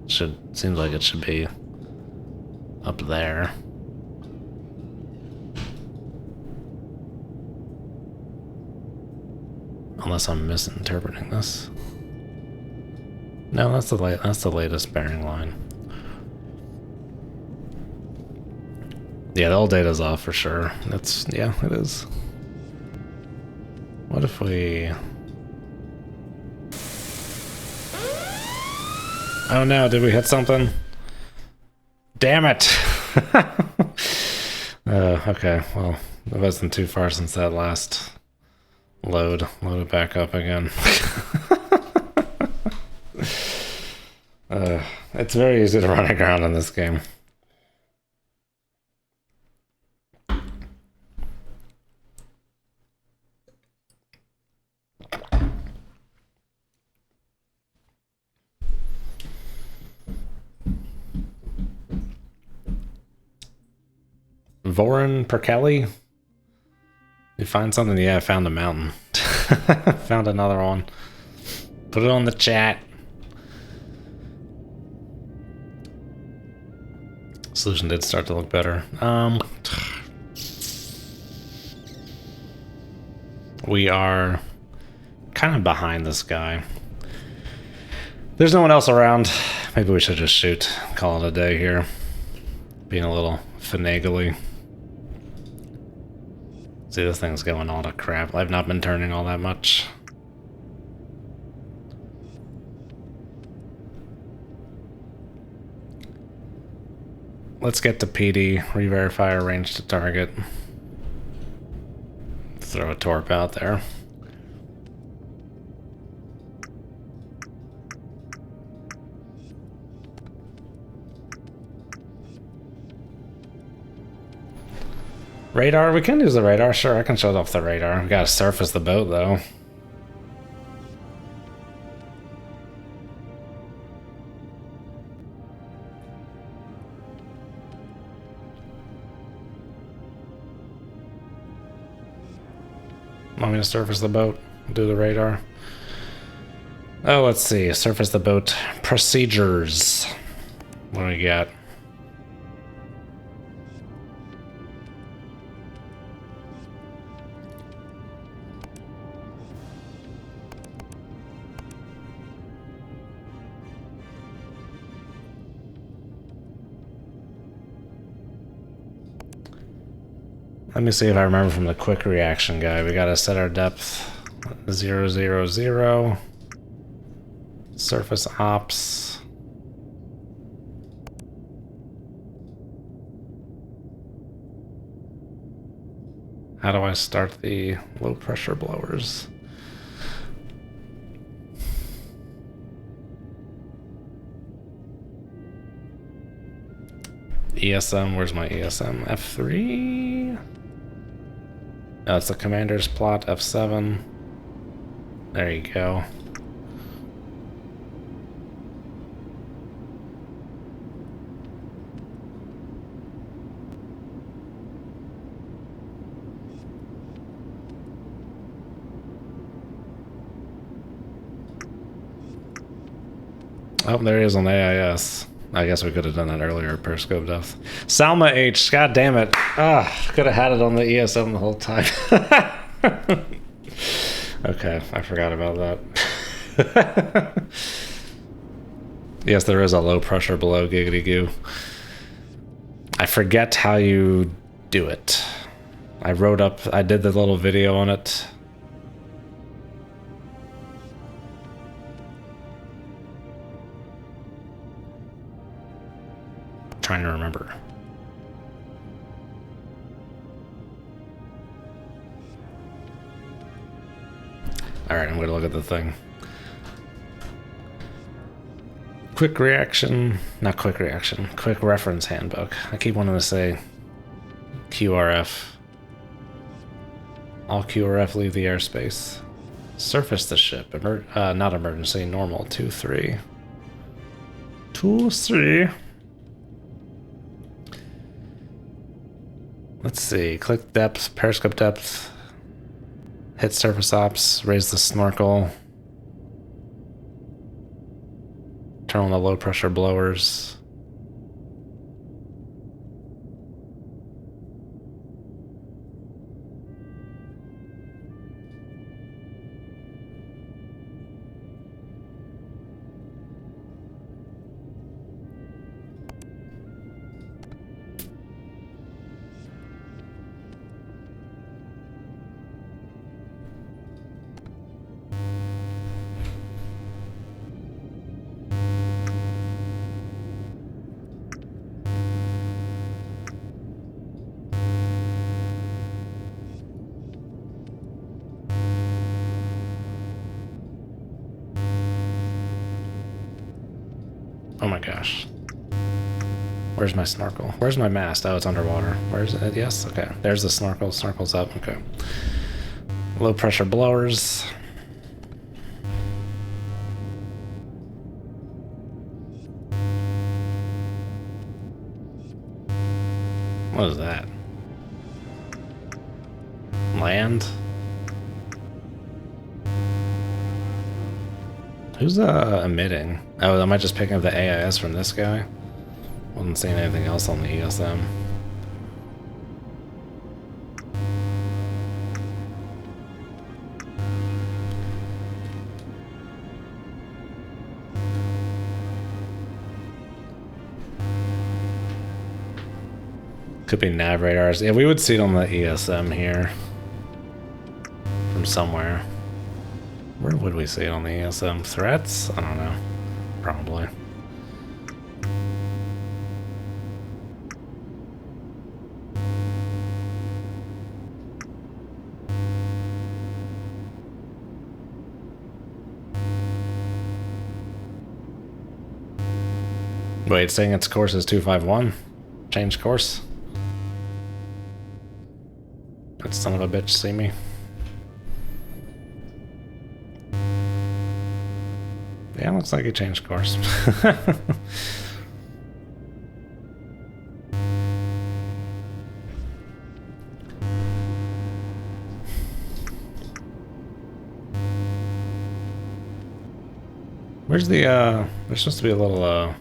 B: seems like it should be up there. Unless I'm misinterpreting this. No, that's the latest bearing line. Yeah, the old data's off for sure. Yeah, it is. What if we... Oh no, did we hit something? Damn it! Okay, well, it wasn't too far since that last load. Load it back up again. It's very easy to run aground in this game. Voran Perkelly. You find something? Yeah, I found a mountain. Found another one. Put it on the chat. Solution did start to look better. We are kind of behind this guy. There's no one else around. Maybe we should just shoot. Call it a day here. Being a little finagly. See, this thing's going all to crap. I've not been turning all that much. Let's get to PD, re-verify our range to target. Throw a torp out there. Radar? We can use the radar. Sure, I can shut off the radar. We gotta surface the boat, though. Want me to surface the boat? Do the radar? Oh, let's see. Surface the boat. Procedures. What do we got? Let me see if I remember from the quick reaction guide. We gotta set our depth 0, 0, 0. Surface ops. How do I start the low pressure blowers? ESM, where's my ESM? F3? Oh, it's the commander's plot, F7. There you go. Oh, there he is on AIS. I guess we could have done that earlier, periscope depth. Salma H, god damn it. Could have had it on the ESM the whole time. Okay, I forgot about that. Yes, there is a low pressure below giggity goo. I forget how you do it. I did the little video on it. Trying to remember. Alright, I'm gonna look at the thing. Quick reaction, not quick reaction, quick reference handbook. I keep wanting to say QRF. All QRF leave the airspace. Surface the ship. Not emergency, normal, 2-3. 2-3. Let's see, click depth, periscope depth, hit surface ops, raise the snorkel, turn on the low pressure blowers. Oh my gosh. Where's my snorkel? Where's my mast? Oh, it's underwater. Where's it? Yes? Okay. There's the snorkel. Snorkel's up. Okay. Low pressure blowers. What is that? Land? Who's emitting? Oh, am I just picking up the AIS from this guy? Wasn't seeing anything else on the ESM. Could be nav radars. Yeah, we would see it on the ESM here. From somewhere. Where would we see it on the ESM? Threats? I don't know. Probably. Wait, it's saying its course is 251? Change course? That son of a bitch see me. Yeah, looks like he changed course. Where's the, there's supposed to be a little, oh,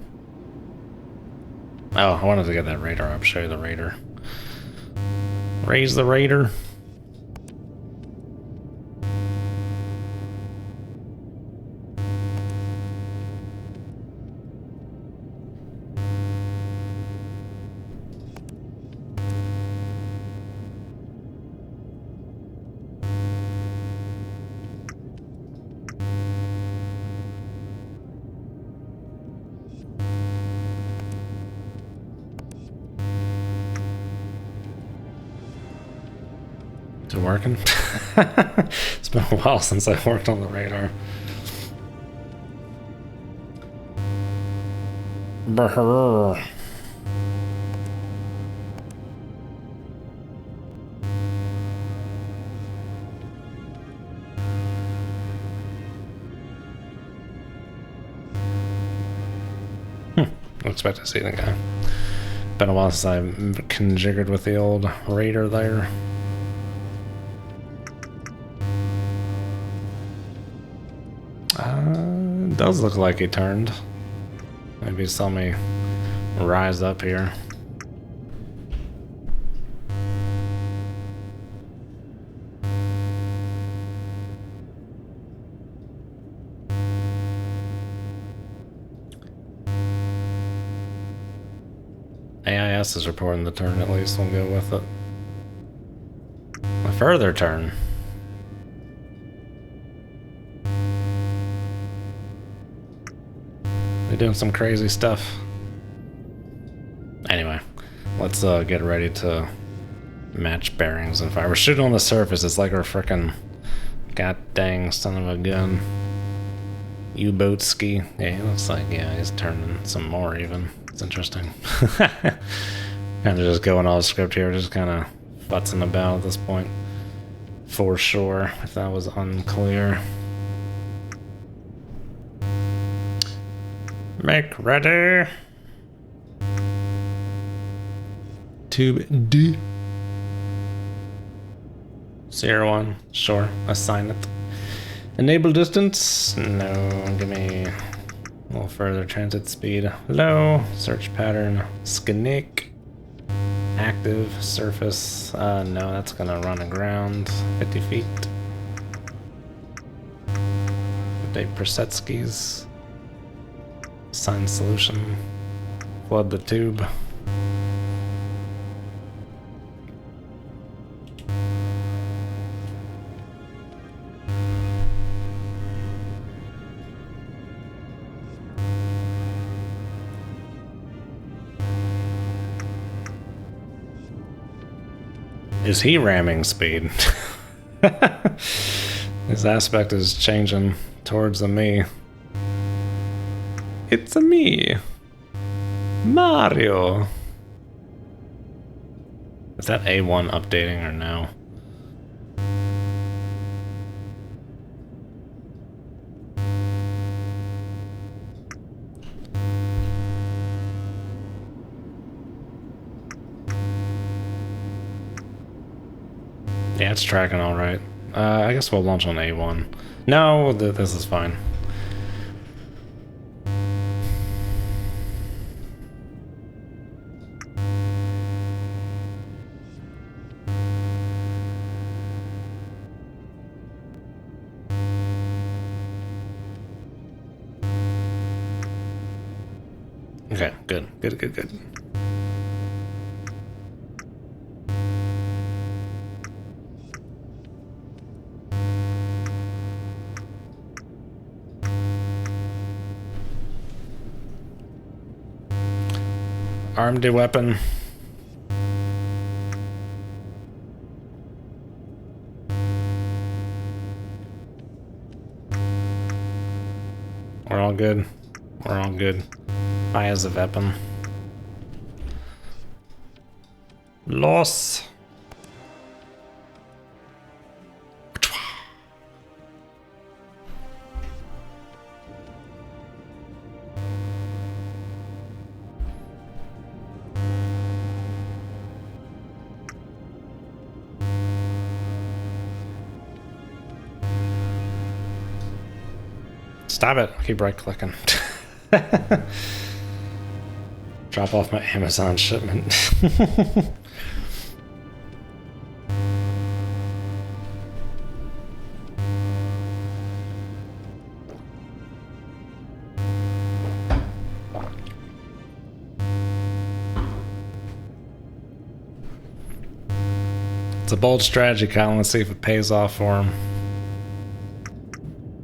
B: I wanted to get that radar up, show you the radar. Raise the radar. Is it working? It's been a while since I worked on the radar. Brrr. Don't expect to see the guy. Been a while since I've conjigured with the old radar there. It does look like he turned. Maybe he saw me rise up here. AIS is reporting the turn, at least we'll go with it. A further turn. They're doing some crazy stuff. Anyway, let's get ready to match bearings and fire. We're shooting on the surface. It's like our frickin' god dang son of a gun. U-boat ski. Yeah, he looks like, yeah, he's turning some more even. It's interesting. Kind of just going off script here, just kind of futzing about at this point. For sure, if that was unclear. Make ready. Tube D. 01. Sure. Assign it. Enable distance. No. Give me a little further transit speed. Low. Search pattern. Skinnick. Active. Surface. No, that's gonna run aground. 50 feet. Update Persetsky's. Assign solution. Flood the tube. Is he ramming speed? His aspect is changing towards the me. It's a me, Mario. Is that A1 updating or no? Yeah, it's tracking all right. I guess we'll launch on A1. No, this is fine. Okay, good. Armed weapon. We're all good. We're all good. Fires a weapon. Loss. Stop it. I keep right clicking. Drop off my Amazon shipment. It's a bold strategy, Colin. Let's see if it pays off for him.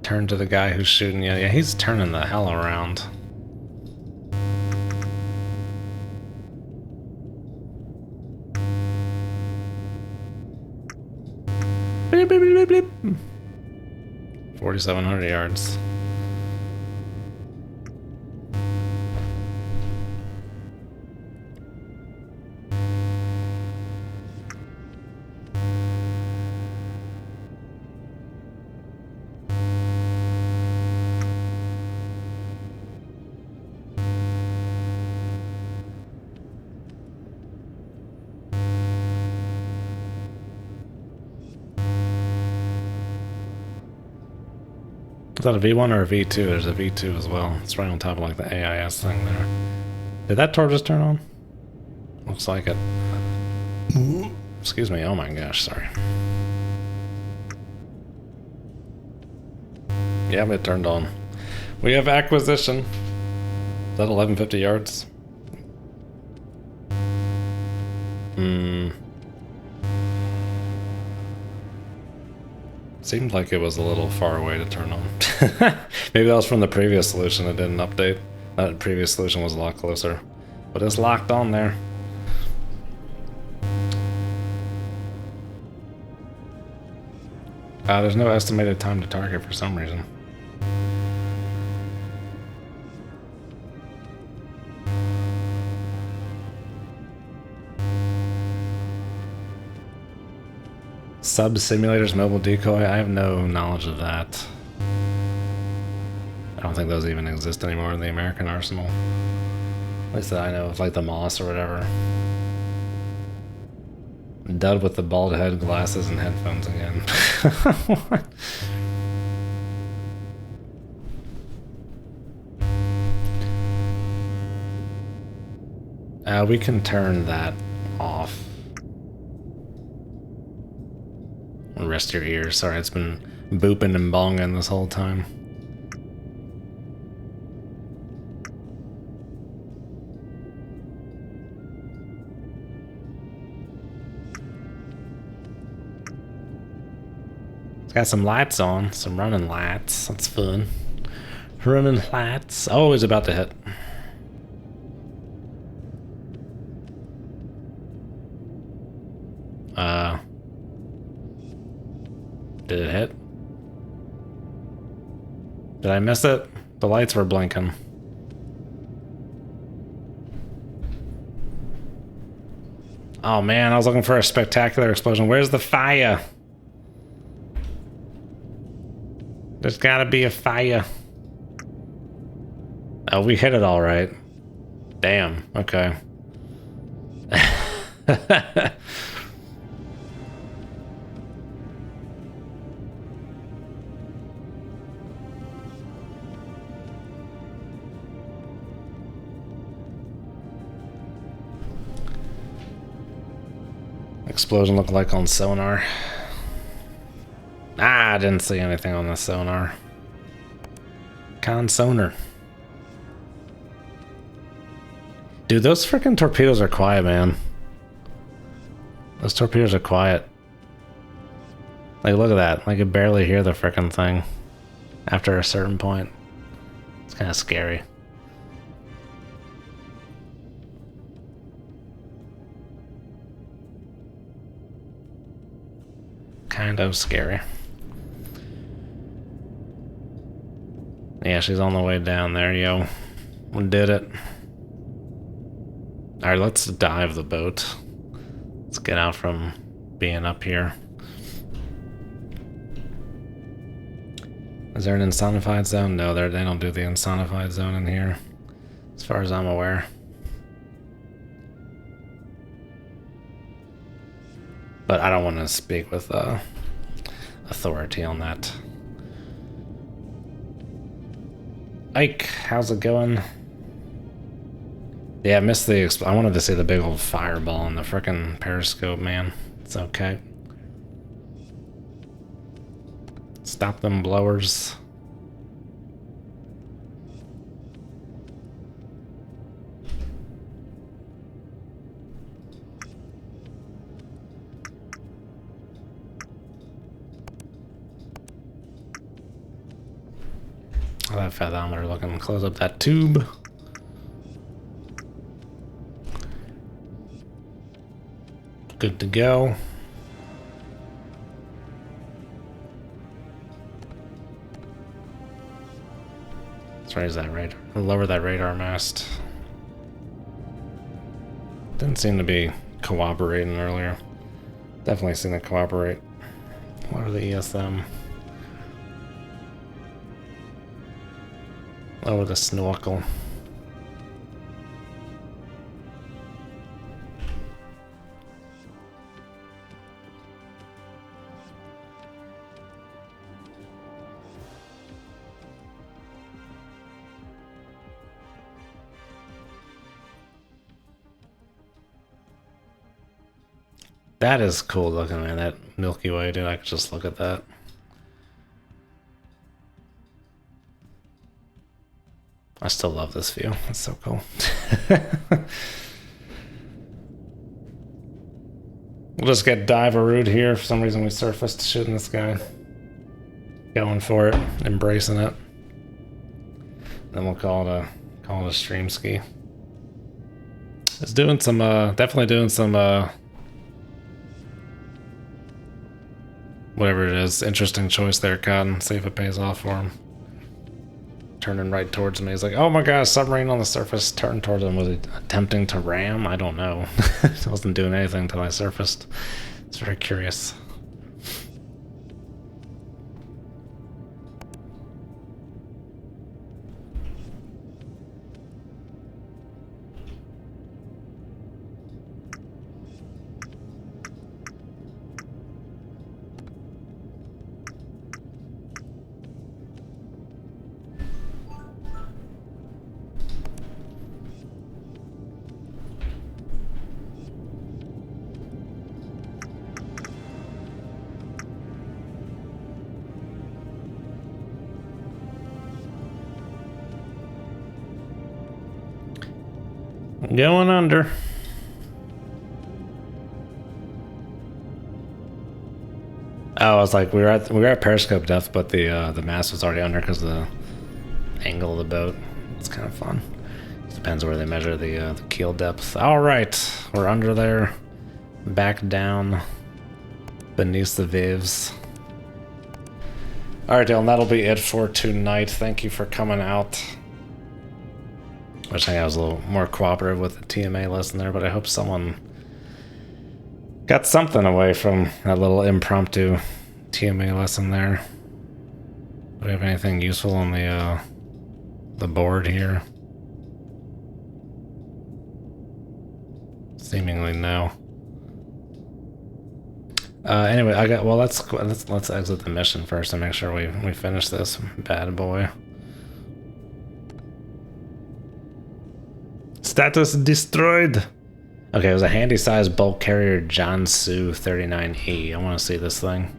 B: Turn to the guy who's shooting you. Yeah, he's turning the hell around. Beep, beep, beep, beep, beep. 4,700 yards. Is that a V1 or a V2? There's a V2 as well. It's right on top of like the AIS thing there. Did that torch just turn on? Looks like it. Excuse me. Oh my gosh, sorry. Yeah, it turned on. We have acquisition. Is that 1150 yards? Seemed like it was a little far away to turn on. Maybe that was from the previous solution. It didn't update. That previous solution was a lot closer. But it's locked on there. There's no estimated time to target for some reason. Sub simulators, mobile decoy. I have no knowledge of that. I don't think those even exist anymore in the American arsenal. At least that I know of, like the Moss or whatever. Dud with the bald head, glasses, and headphones again. We can turn that off. Rest your ears. Sorry, it's been booping and bonging this whole time. It's got some lights on, some running lights. That's fun. Running lights. Oh, he's about to hit. Did it hit? Did I miss it? The lights were blinking. Oh man, I was looking for a spectacular explosion. Where's the fire? There's gotta be a fire. Oh, we hit it all right. Damn, okay. explosion look like on sonar? Ah, I didn't see anything on the sonar. Con sonar. Dude, those freaking torpedoes are quiet, man. Those torpedoes are quiet. Like, look at that. I could barely hear the freaking thing after a certain point. It's kind of scary. Kind of scary. Yeah, she's on the way down there, yo. We did it. Alright, let's dive the boat. Let's get out from being up here. Is there an insonified zone? No, they don't do the insonified zone in here, as far as I'm aware. But I don't want to speak with authority on that. Ike, how's it going? Yeah, I missed the... I wanted to see the big old fireball in the frickin' periscope, man. It's okay. Stop them blowers. Oh, that fathometer looking. Close up that tube. Good to go. Let's raise that radar. Lower that radar mast. Didn't seem to be cooperating earlier. Definitely seen it cooperate. Lower the ESM. Lower the snorkel. That is cool looking, man. That Milky Way, dude. I could just look at that. I still love this view. It's so cool. We'll just get Diverood here. For some reason we surfaced shooting this guy. Going for it. Embracing it. Then we'll call it a stream ski. It's doing some definitely doing some whatever it is, interesting choice there, Cotton. See if it pays off for him. Turning right towards me. He's like, oh my gosh, submarine on the surface. Turned towards him. Was he attempting to ram? I don't know. It wasn't doing anything until I surfaced. It's very curious. Going under. Oh, I was like, we were at periscope depth, but the mast was already under because of the angle of the boat. It's kind of fun. Depends where they measure the keel depth. All right, we're under there, back down beneath the waves. All right, Dylan, that'll be it for tonight. Thank you for coming out. Wish I was a little more cooperative with the TMA lesson there, but I hope someone got something away from that little impromptu TMA lesson there. Do we have anything useful on the board here? Seemingly no. Anyway, let's exit the mission first and make sure we finish this bad boy. Status destroyed. Okay, it was a handy-sized bulk carrier Jansu 39E. I want to see this thing.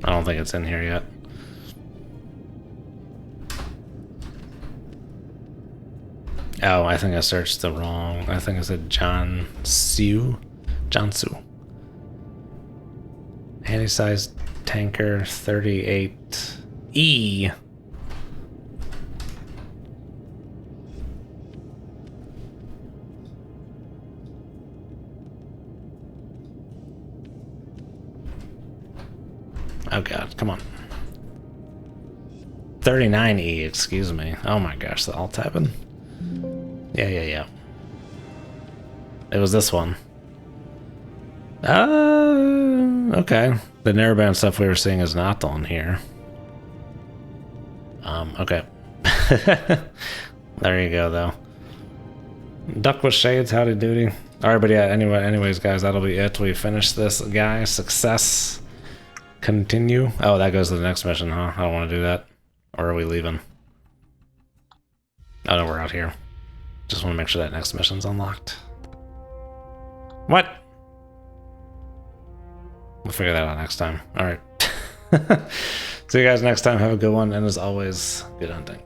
B: I don't think it's in here yet. Oh, I think I searched the wrong. I think I said Jansu. Handy-sized tanker 38E. Oh god, come on. 39E, excuse me. Oh my gosh, the alt tabbing. Yeah. It was this one. Okay. The narrowband stuff we were seeing is not on here. Okay. There you go, though. Duck with shades, howdy doody. Alright, but yeah, anyways, guys, that'll be it. We finished this guy. Success. Continue. Oh, that goes to the next mission, huh? I don't want to do that. Or are we leaving? Oh, no, we're out here. Just want to make sure that next mission's unlocked. What? We'll figure that out next time. Alright. See you guys next time. Have a good one. And as always, good hunting.